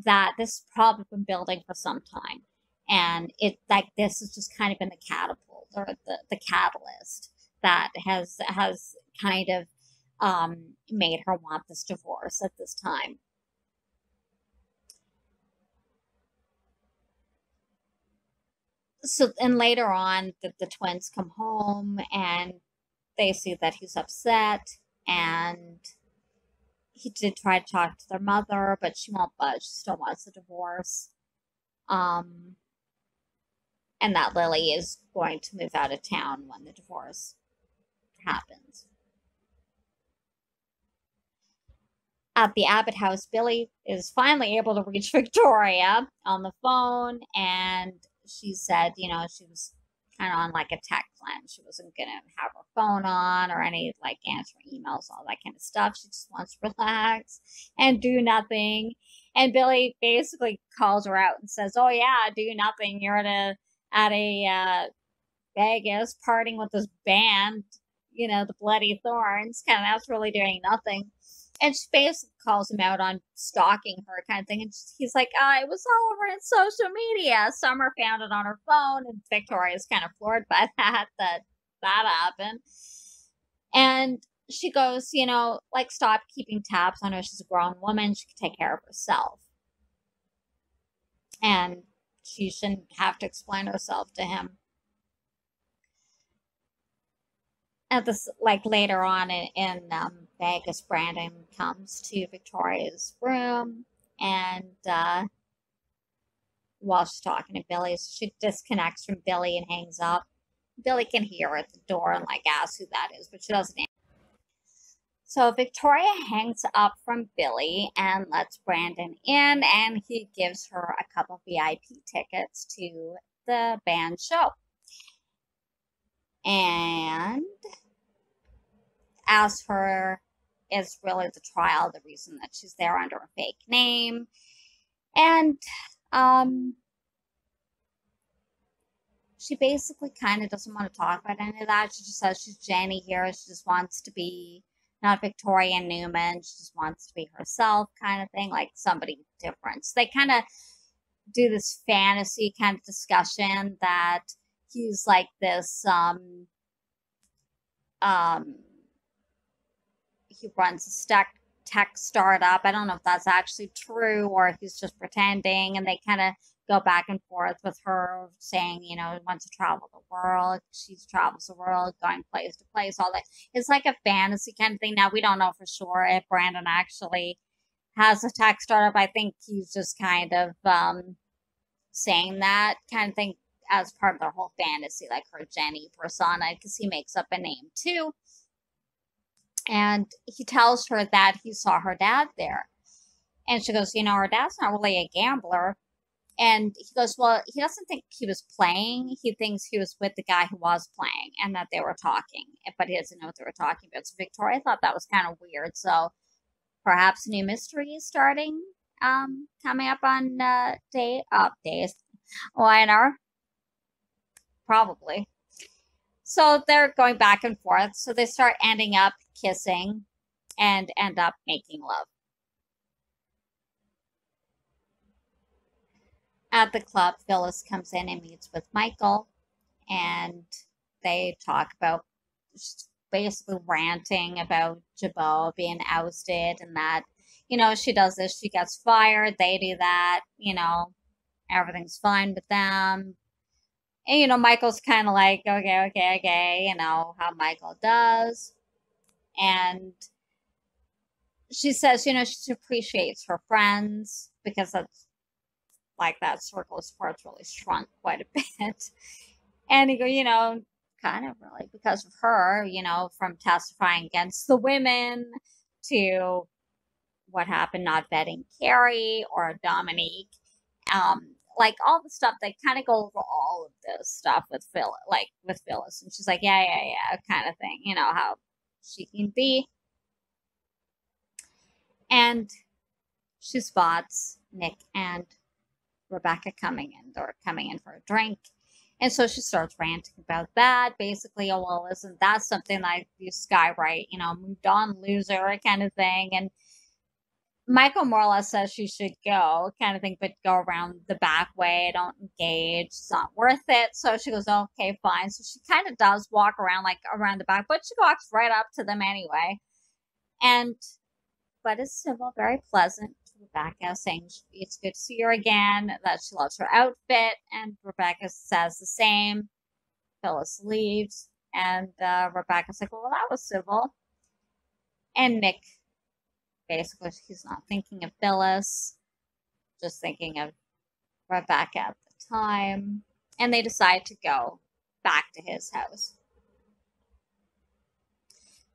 That this has probably been building for some time. And this has just kind of been the catapult, or the catalyst that has kind of made her want this divorce at this time. So, and later on, the twins come home and they see that he's upset, and he did try to talk to their mother, but she won't budge. She still wants a divorce. And that Lily is going to move out of town when the divorce happens. At the Abbott house, Billy is finally able to reach Victoria on the phone, and she said, she was kind of on like a tech plan. She wasn't going to have her phone on or any like answer emails, all that kind of stuff. She just wants to relax and do nothing. And Billy basically calls her out and says, oh yeah, do nothing. You're at a Vegas partying with this band, the Bloody Thorns, kind of, that's really doing nothing. And she basically calls him out on stalking her kind of thing. And he's like, it was all over in social media. Summer found it on her phone, and Victoria's kind of floored by that happened. And she goes, like, stop keeping tabs on her. She's a grown woman. She can take care of herself. And she shouldn't have to explain herself to him. At this, like, later on in Vegas, Brandon comes to Victoria's room, and while she's talking to Billy, she disconnects from Billy and hangs up. Billy can hear her at the door and like ask who that is, but she doesn't answer. So Victoria hangs up from Billy and lets Brandon in, and he gives her a couple VIP tickets to the band show. And asks her, is really the trial the reason that she's there under a fake name? And she basically kind of doesn't want to talk about any of that. She just says she's Jenny here. She just wants to be not Victoria Newman. She just wants to be herself kind of thing, like somebody different. So they kind of do this fantasy kind of discussion that he's like this, um, he runs a tech startup. I don't know if that's actually true or if he's just pretending. And they kind of go back and forth with her saying, he wants to travel the world. She travels the world, going place to place, all that. It's like a fantasy kind of thing. Now, we don't know for sure if Brandon actually has a tech startup. I think he's just kind of saying that kind of thing as part of their whole fantasy, like her Jenny persona, because he makes up a name too. And he tells her that he saw her dad there. And she goes, her dad's not really a gambler. And he goes, well, he doesn't think he was playing. He thinks he was with the guy who was playing and that they were talking, but he doesn't know what they were talking about. So Victoria thought that was kind of weird. So perhaps a new mystery is starting, coming up on days. YNR. Probably. So they're going back and forth. So they start ending up kissing and end up making love. At the club, Phyllis comes in and meets with Michael, and they talk about basically ranting about Jabot being ousted and that, she does this, she gets fired, they do that, everything's fine with them. And, Michael's kind of like, okay, how Michael does. And she says, she appreciates her friends because that's like that circle of support's really shrunk quite a bit. And he goes, kind of really because of her, from testifying against the women to what happened not vetting Carrie or Dominique. Like all the stuff they kind of go over all of this stuff with Phyllis, and she's like, yeah, kind of thing, how she can be. And she spots Nick and Rebecca coming in. They're coming in for a drink. And so she starts ranting about that. Basically, oh, well, isn't that something like you Skywrite, moved on, loser kind of thing. And Michael more or less says she should go, kind of thing, but go around the back way, don't engage, it's not worth it. So she goes, okay, fine. So she kind of does walk around, like around the back, but she walks right up to them anyway. But it's civil, very pleasant to Rebecca, saying it's good to see her again, that she loves her outfit, and Rebecca says the same. Phyllis leaves, and Rebecca's like, well, that was civil. And Nick, basically, he's not thinking of Phyllis, just thinking of Rebecca at the time. And they decide to go back to his house.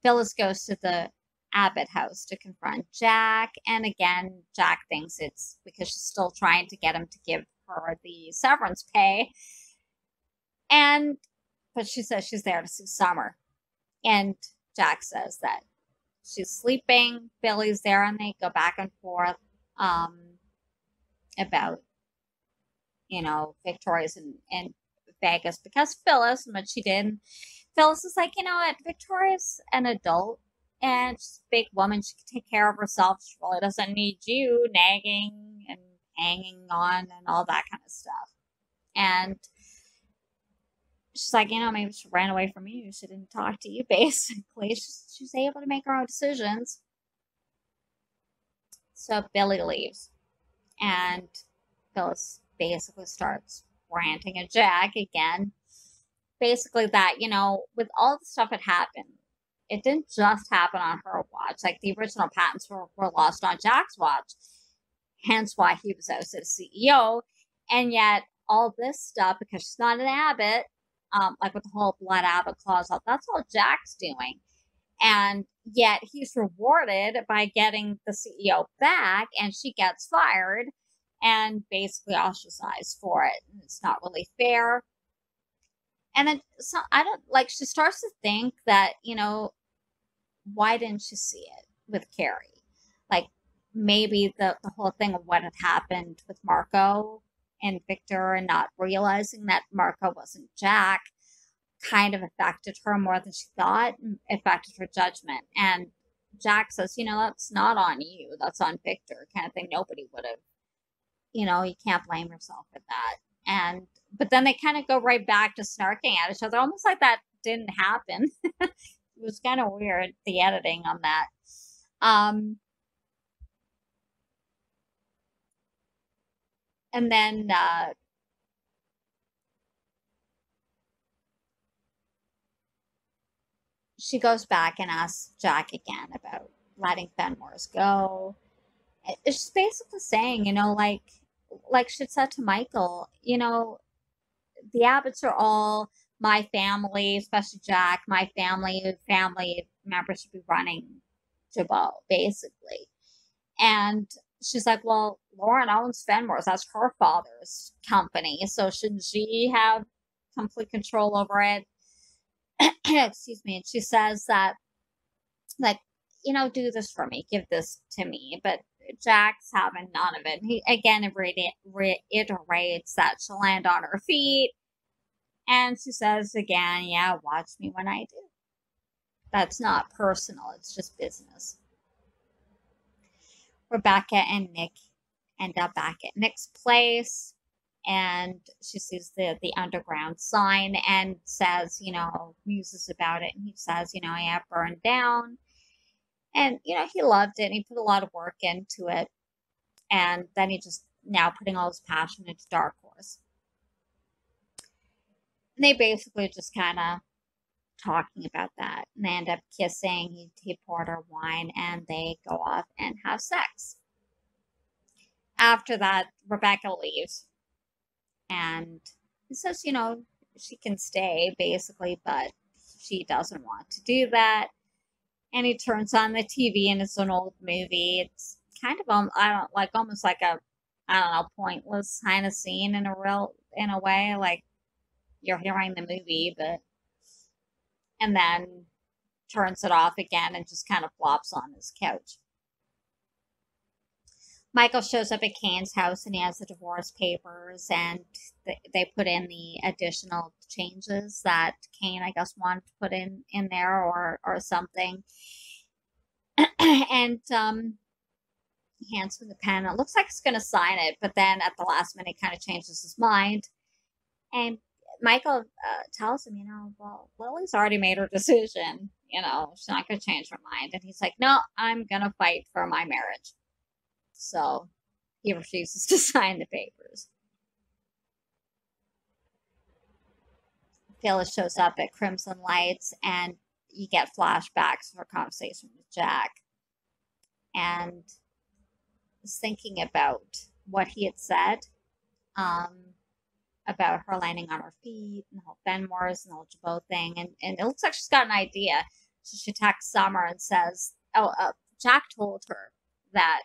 Phyllis goes to the Abbott house to confront Jack. And again, Jack thinks it's because she's still trying to get him to give her the severance pay. But she says she's there to see Summer. And Jack says that she's sleeping. Billy's there, and they go back and forth about, Victoria's in Vegas because Phyllis, and what she did. Phyllis is like, what? Victoria's an adult, and she's a big woman. She can take care of herself. She really doesn't need you nagging and hanging on and all that kind of stuff. And she's like, maybe she ran away from you. She didn't talk to you, basically. She's able to make her own decisions. So Billy leaves. And Phyllis basically starts ranting at Jack again. Basically that, with all the stuff that happened, it didn't just happen on her watch. Like, the original patents were lost on Jack's watch. Hence why he was ousted as CEO. And yet, all this stuff, because she's not an Abbott, like with the whole blood Abbott clause, that's all Jack's doing. And yet he's rewarded by getting the CEO back, and she gets fired and basically ostracized for it. And it's not really fair. And then she starts to think that, why didn't she see it with Carrie? Like, maybe the whole thing of what had happened with Marco and Victor and not realizing that Marco wasn't Jack kind of affected her more than she thought, affected her judgment. And Jack says, that's not on you, that's on Victor, kind of thing. Nobody would have, you can't blame yourself for that. And But then they kind of go right back to snarking at each other, almost like that didn't happen. It was kind of weird, the editing on that. Um, and then she goes back and asks Jack again about letting Fenmores go. It's just basically saying, like she said to Michael, the Abbotts are all my family, especially Jack, my family members should be running Jabot, basically. And she's like, well, Lauren owns Fenmore's. That's her father's company. So shouldn't she have complete control over it? Excuse me. And she says that, like, do this for me, give this to me. But Jack's having none of it. He again reiterates that she'll land on her feet. And she says again, yeah, watch me when I do. That's not personal, it's just business. Rebecca and Nick end up back at Nick's place, and she sees the underground sign and says, muses about it, and he says, yeah, burned down. And, he loved it, and he put a lot of work into it. And then he just now putting all his passion into Dark Horse. And they basically just kind of talking about that. And they end up kissing. He poured her wine, and they go off and have sex. After that, Rebecca leaves. And he says, she can stay, basically, but she doesn't want to do that. And he turns on the TV, and it's an old movie. It's kind of almost like a, pointless kind of scene in a way, like you're hearing the movie, but and then turns it off again and just kind of flops on his couch. Michael shows up at Kane's house, and he has the divorce papers, and they put in the additional changes that Kane, I guess, wanted to put in there or something. And he hands him the pen. It looks like he's going to sign it, but then at the last minute, kind of changes his mind. And Michael tells him, well, Lily's already made her decision. She's not going to change her mind. And he's like, no, I'm going to fight for my marriage. So he refuses to sign the papers. Phyllis shows up at Crimson Lights, and you get flashbacks of her conversation with Jack. And was thinking about what he had said about her landing on her feet and the whole Fenmores and the whole Jabot thing. And it looks like she's got an idea. So she texts Summer and says, Jack told her that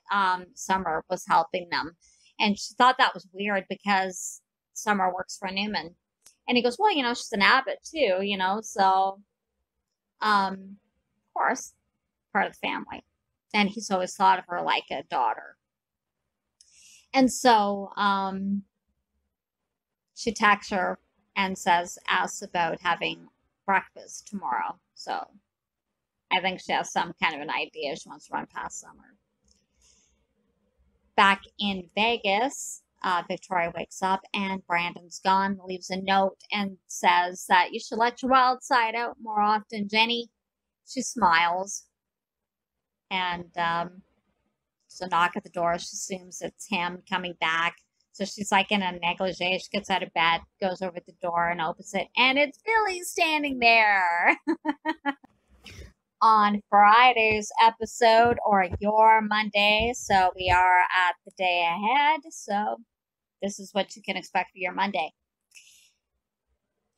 Summer was helping them. And she thought that was weird because Summer works for Newman. And he goes, well, she's an Abbott too, so, of course, part of the family. And he's always thought of her like a daughter. And so, she texts her and asks about having breakfast tomorrow. So I think she has some kind of an idea. She wants to run past Summer. Back in Vegas, Victoria wakes up and Brandon's gone, leaves a note and says that you should let your wild side out more often, Jenny. She smiles. And so knock at the door. She assumes it's him coming back. So she's like in a negligee. She gets out of bed, goes over the door and opens it. And it's Billy standing there. On Friday's episode, or your Monday. So we are at the day ahead. So this is what you can expect for your Monday.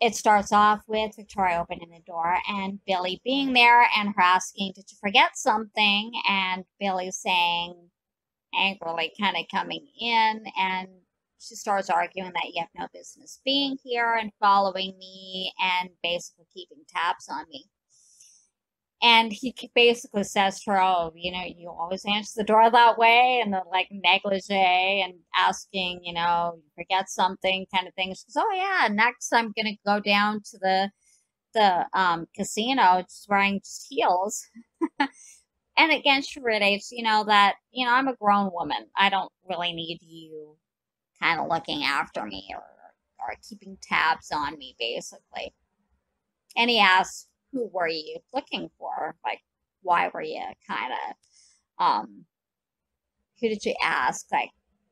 It starts off with Victoria opening the door and Billy being there and her asking, did you forget something? And Billy saying, angrily kind of coming in, and she starts arguing that you have no business being here and following me and basically keeping tabs on me. And he basically says to her, oh, you always answer the door that way, and the like negligee and asking, you forget something kind of thing. She goes, oh yeah, next I'm going to go down to the casino just wearing just heels. And again, she reiterates, that, I'm a grown woman. I don't really need you kind of looking after me or keeping tabs on me, basically. And he asks, who were you looking for? Like, why were you kind of, who did you ask? Like,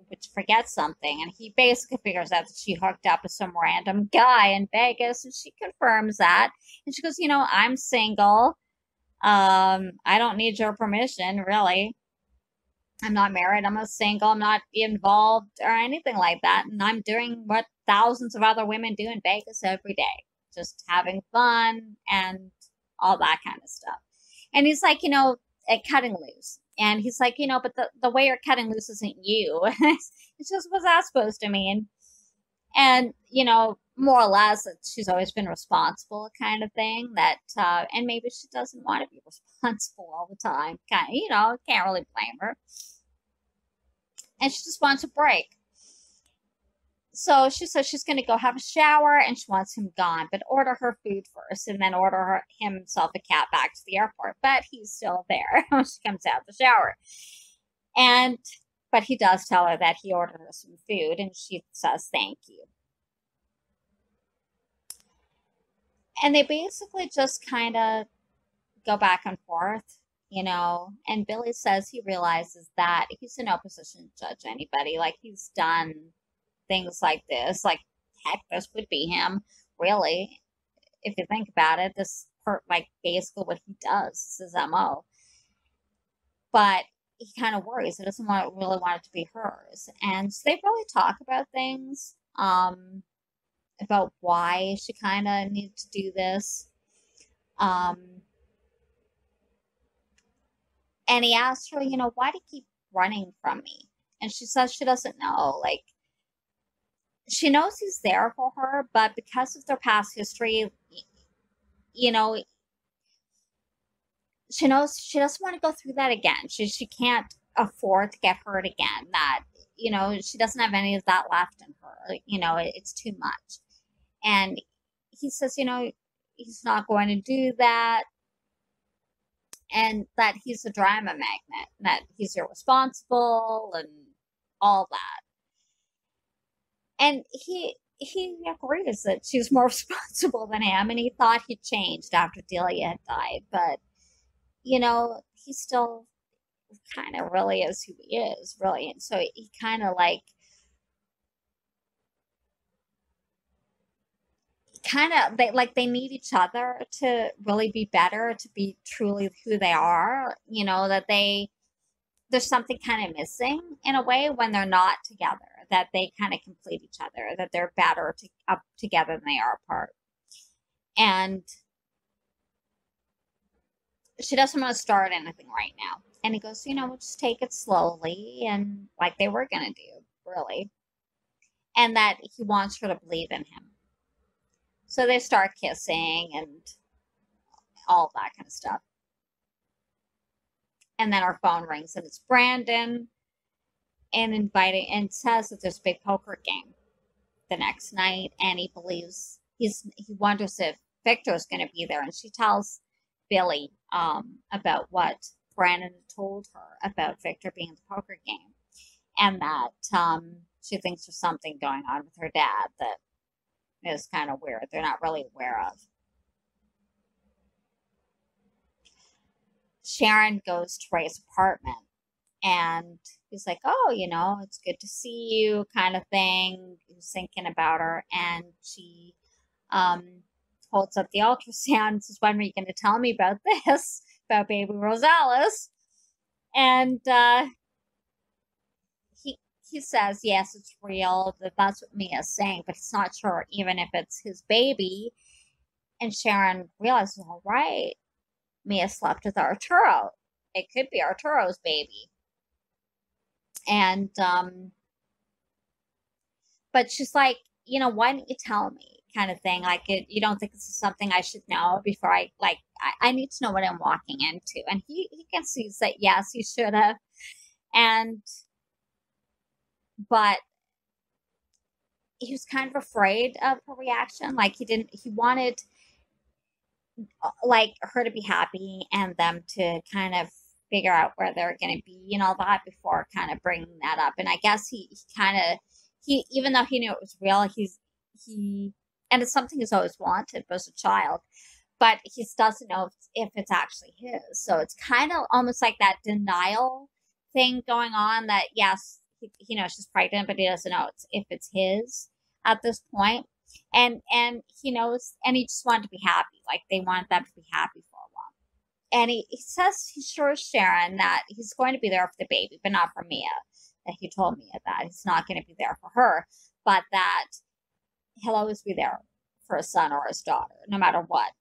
would you forget something? And he basically figures out that she hooked up with some random guy in Vegas, and she confirms that. And she goes, I'm single. I don't need your permission, really. I'm not married. I'm a single. I'm not involved or anything like that. And I'm doing what thousands of other women do in Vegas every day, just having fun and all that kind of stuff. And he's like, at cutting loose. And he's like, but the way you're cutting loose isn't you. It's just, what's that supposed to mean? And, more or less, she's always been responsible kind of thing. That, and maybe she doesn't want to be responsible all the time. Kind of, can't really blame her. And she just wants a break. So she says she's going to go have a shower and she wants him gone, but order her food first and then order himself a cab back to the airport. But he's still there when she comes out of the shower. But he does tell her that he ordered her some food and she says thank you. And they basically just kind of go back and forth, and Billy says he realizes that he's in no position to judge anybody. Like, he's done things like this. Like, heck, this would be him, really. If you think about it, this part, like, basically what he does. This is his MO. But he kind of worries. He doesn't really want it to be hers. And so they really talk about things, about why she kind of needed to do this. And he asked her, why do you keep running from me? And she says she doesn't know. Like, she knows he's there for her, but because of their past history, she knows she doesn't want to go through that again. She can't afford to get hurt again. That, she doesn't have any of that left in her. It's too much. And he says, he's not going to do that. And that he's a drama magnet, that he's irresponsible and all that. And he agrees that she's more responsible than him, and he thought he'd changed after Delia had died. But, he still kind of really is who he is, really. And so he kind of they need each other to really be better, to be truly who they are, that there's something kind of missing in a way when they're not together, that they kind of complete each other, that they're better up together than they are apart. And she doesn't want to start anything right now. And he goes, we'll just take it slowly, and like they were going to do, really. And that he wants her to believe in him. So they start kissing and all that kind of stuff. And then our phone rings and it's Brandon and says that there's a big poker game the next night. And he believes, he wonders if Victor's going to be there. And she tells Billy about what Brandon told her about Victor being at the poker game. And that she thinks there's something going on with her dad that is kind of weird. They're not really aware of. Sharon goes to Ray's apartment and he's like, oh, it's good to see you kind of thing. He's thinking about her, and she holds up the ultrasound and says, when are you going to tell me about this, about baby Rosales? And he says, yes, it's real. That's what Mia's saying, but he's not sure even if it's his baby. And Sharon realizes, all right, Mia slept with Arturo. It could be Arturo's baby. And, but she's like, why didn't you tell me, kind of thing? Like, you don't think this is something I should know before I need to know what I'm walking into. And he concedes that, yes, he should have. But he was kind of afraid of her reaction. Like, he wanted like her to be happy and them to kind of figure out where they're going to be and all that before kind of bringing that up. And I guess he even though he knew it was real, and it's something he's always wanted as a child, but he doesn't know if it's actually his. So it's kind of almost like that denial thing going on, that yes, he knows she's pregnant, but he doesn't know if it's his at this point. And he knows, and he just wanted to be happy. Like, they wanted them to be happy for a while. And he says he assures Sharon that he's going to be there for the baby, but not for Mia. That he told Mia that he's not going to be there for her, but that he'll always be there for his son or his daughter, no matter what.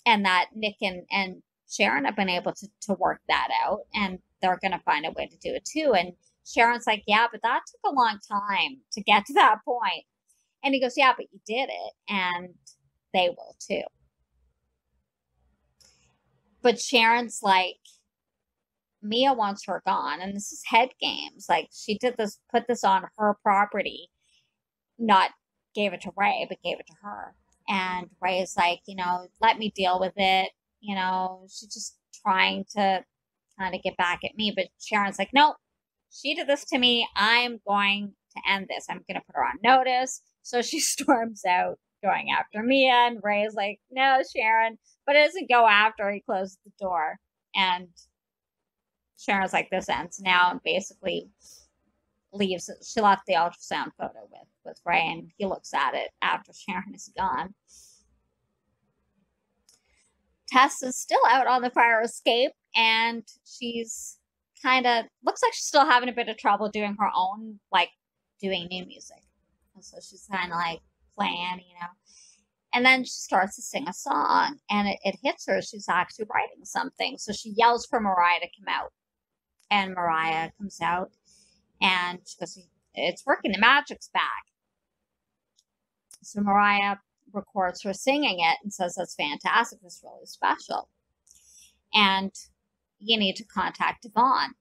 And that Nick and Sharon have been able to work that out, and they're going to find a way to do it too. And Sharon's like, yeah, but that took a long time to get to that point. And he goes, yeah, but you did it, and they will too. But Sharon's like, Mia wants her gone, and this is head games. Like, she did this, put this on her property, not gave it to Ray, but gave it to her. And Ray's like, let me deal with it. She's just trying to kind of get back at me. But Sharon's like, no, she did this to me. I'm going to end this. I'm going to put her on notice. So she storms out going after Mia. And Ray's like, no, Sharon. But it doesn't go after. He closes the door. And Sharon's like, this ends now. And basically leaves. She left the ultrasound photo with Ray, and he looks at it after Sharon is gone. Tess is still out on the fire escape, and she's kind of looks like she's still having a bit of trouble doing her own, like, doing new music. And so she's kind of like playing, and then she starts to sing a song, and it hits her. She's actually writing something. So she yells for Mariah to come out, and Mariah comes out, and she goes, it's working, the magic's back. So Mariah records her singing it and says, that's fantastic, that's really special. And you need to contact Devon.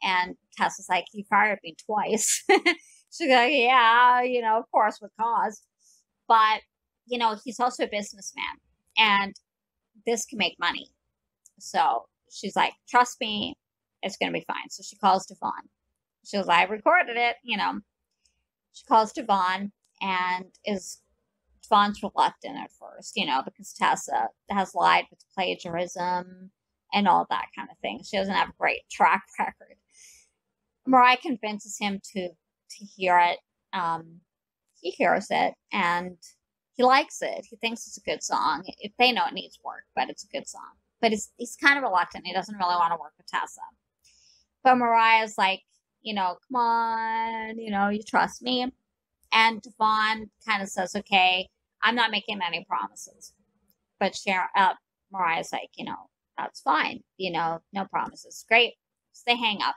And Tess is like, he fired me twice. She's like, yeah, of course, with cause. But, he's also a businessman, and this can make money. So she's like, trust me, it's going to be fine. So she calls Devon. She goes, I recorded it, She calls Devon, and Devon's reluctant at first, because Tessa has lied with plagiarism and all that kind of thing. She doesn't have a great track record. Mariah convinces him to hear it. He hears it, and he likes it. He thinks it's a good song. If they know it needs work, but it's a good song. But he's kind of reluctant. He doesn't really want to work with Tessa. But Mariah's like, come on, you trust me. And Devon kind of says, okay, I'm not making any promises. But Mariah's like, that's fine. No promises. Great. So they hang up.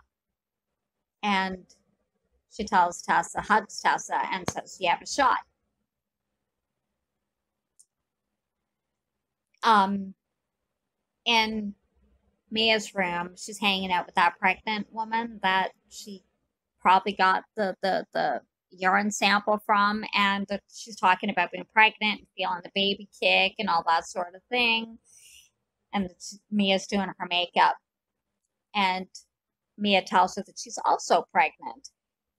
And she tells Tessa, hugs Tessa, and says, you have a shot. In Mia's room, she's hanging out with that pregnant woman that she probably got the urine sample from, and she's talking about being pregnant and feeling the baby kick and all that sort of thing. And Mia's doing her makeup, and Mia tells her that she's also pregnant,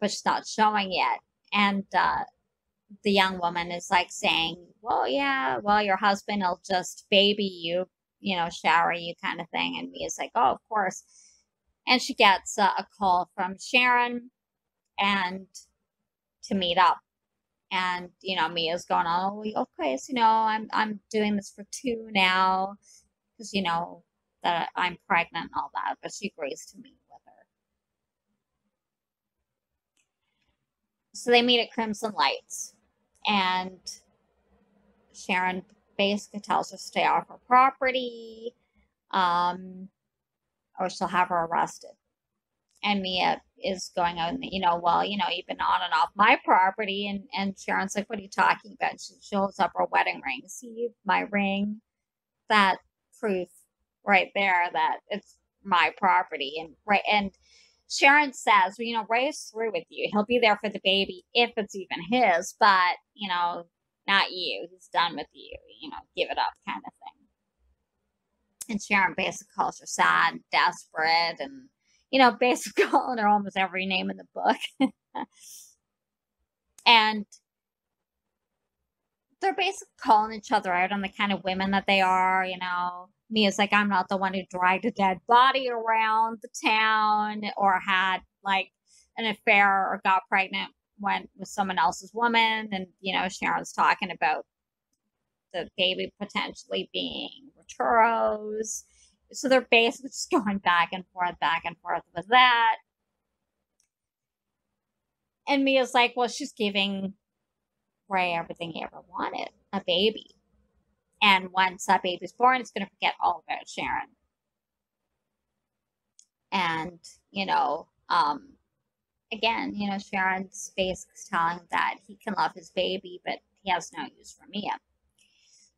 but she's not showing yet. And the young woman is like saying, well, yeah, well, your husband will just baby you, shower you kind of thing. And Mia's like, oh, of course. And she gets a call from Sharon and to meet up. And, Mia's going, oh, okay, so, I'm doing this for 2 now because, that I'm pregnant and all that. But she agrees to meet with her. So they meet at Crimson Lights. And Sharon basically tells her to stay off her property, or she'll have her arrested. And Mia is going out and, well, you've been on and off my property. And Sharon's like, what are you talking about? And she shows up her wedding ring. See my ring? That proof right there that it's my property. And Sharon says, well, Ray's through with you. He'll be there for the baby if it's even his, but, not you. He's done with you. Give it up kind of thing. And Sharon basically calls her sad and desperate and, basically calling her almost every name in the book. And they're basically calling each other out on the kind of women that they are, you know. Mia's like, I'm not the one who dragged a dead body around the town or had like an affair or got pregnant when with someone else's woman. And, you know, Sharon's talking about the baby potentially being Rituro's. So they're basically just going back and forth with that. And Mia's like, well, she's giving Ray everything he ever wanted, a baby. And once that baby's born, it's going to forget all about Sharon. And, you know, again, you know, Sharon's basically telling that he can love his baby, but he has no use for Mia.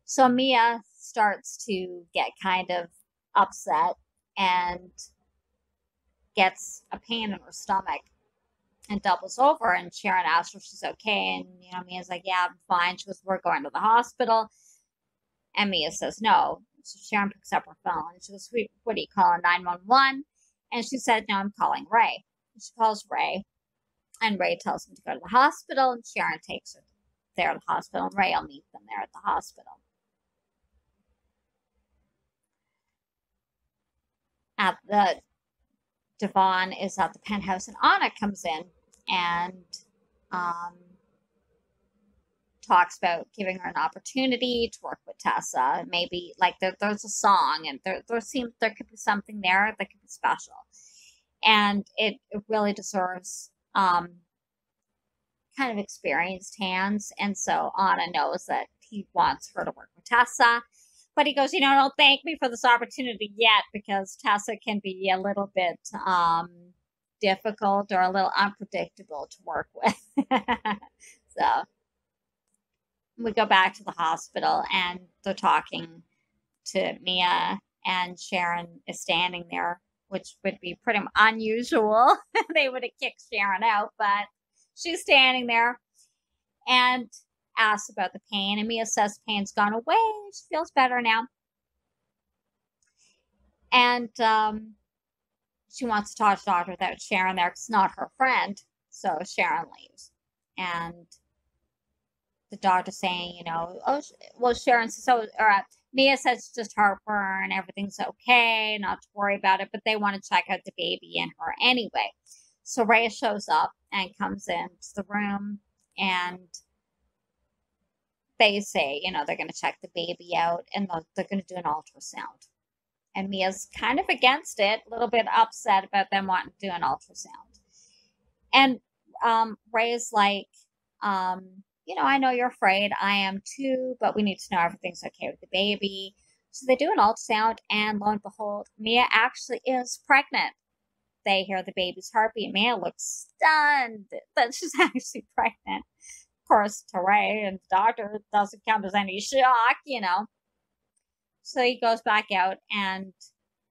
So Mia starts to get kind of upset and gets a pain in her stomach and doubles over. And Sharon asks her if she's okay. And, you know, Mia's like, yeah, I'm fine. She goes, we're going to the hospital. And Mia says no. So Sharon picks up her phone. And she goes, what are you calling, 911? And she said, no, I'm calling Ray. And she calls Ray. And Ray tells him to go to the hospital. And Sharon takes her there to the hospital. And Ray will meet them there at the hospital. At the Devon is at the penthouse, and Anna comes in and talks about giving her an opportunity to work with Tessa. Maybe like there's a song, and there could be something there that could be special, and it really deserves kind of experienced hands. And so Anna knows that he wants her to work with Tessa. But he goes, you know, don't thank me for this opportunity yet, because Tessa can be a little bit difficult or a little unpredictable to work with. So we go back to the hospital, and they're talking to Mia, and Sharon is standing there, which would be pretty unusual. They would have kicked Sharon out, but she's standing there and asks about the pain, and Mia says pain's gone away. She feels better now. And she wants to talk to the doctor without Sharon there, because it's not her friend. So Sharon leaves. And the doctor's saying, you know, oh, well, Sharon says, Mia says it's just heartburn, everything's okay, not to worry about it, but they want to check out the baby and her anyway. So Ray shows up and comes into the room, and they say, you know, they're going to check the baby out, and they're going to do an ultrasound. And Mia's kind of against it, a little bit upset about them wanting to do an ultrasound. And Ray's like, you know, I know you're afraid. I am too, but we need to know everything's okay with the baby. So they do an ultrasound, and lo and behold, Mia actually is pregnant. They hear the baby's heartbeat. Mia looks stunned that she's actually pregnant. Course, to Ray and the doctor, it doesn't count as any shock, you know. So he goes back out, and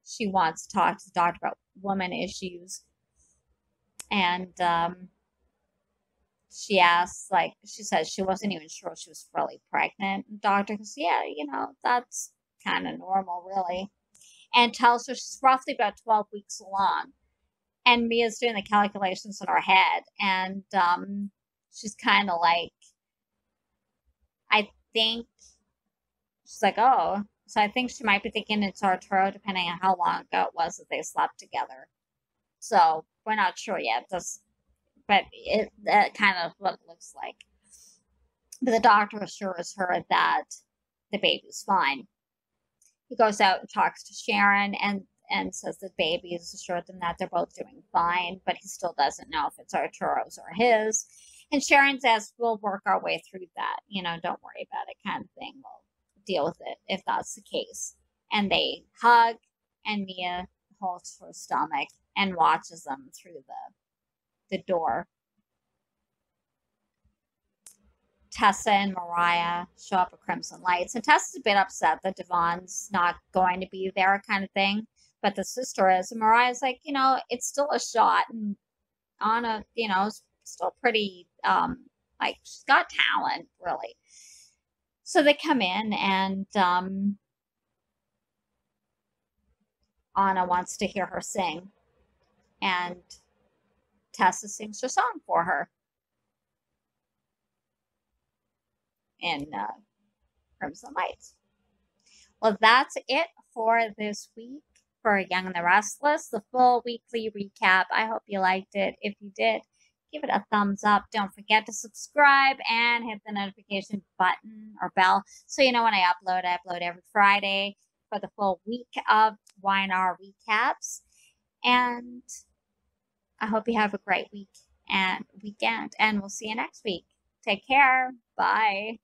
she wants to talk to the doctor about woman issues. And she asks, like, she says she wasn't even sure she was really pregnant. And the doctor goes, yeah, you know, that's kind of normal, really. And tells her she's roughly about 12 weeks along. And Mia's doing the calculations in her head. And she's kind of like, I think, she's like, oh, so I think she might be thinking it's Arturo, depending on how long ago it was that they slept together. So we're not sure yet, but that kind of what it looks like. But the doctor assures her that the baby's fine. He goes out and talks to Sharon and says the baby has assured them that they're both doing fine, but he still doesn't know if it's Arturo's or his. And Sharon says, we'll work our way through that. You know, don't worry about it, kind of thing. We'll deal with it if that's the case. And they hug, and Mia holds her stomach and watches them through the door. Tessa and Mariah show up at Crimson Lights. And Tessa's a bit upset that Devon's not going to be there, kind of thing. But the sister is. And Mariah's like, you know, it's still a shot. And Anna, you know, is still pretty, like, she's got talent, really. So they come in, and Anna wants to hear her sing. And Tessa sings her song for her in Crimson Lights. Well, that's it for this week for Young and the Restless, the full weekly recap. I hope you liked it. If you did, give it a thumbs up. Don't forget to subscribe and hit the notification button or bell so you know when I upload. I upload every Friday for the full week of YNR recaps. And I hope you have a great week and weekend, and we'll see you next week. Take care. Bye.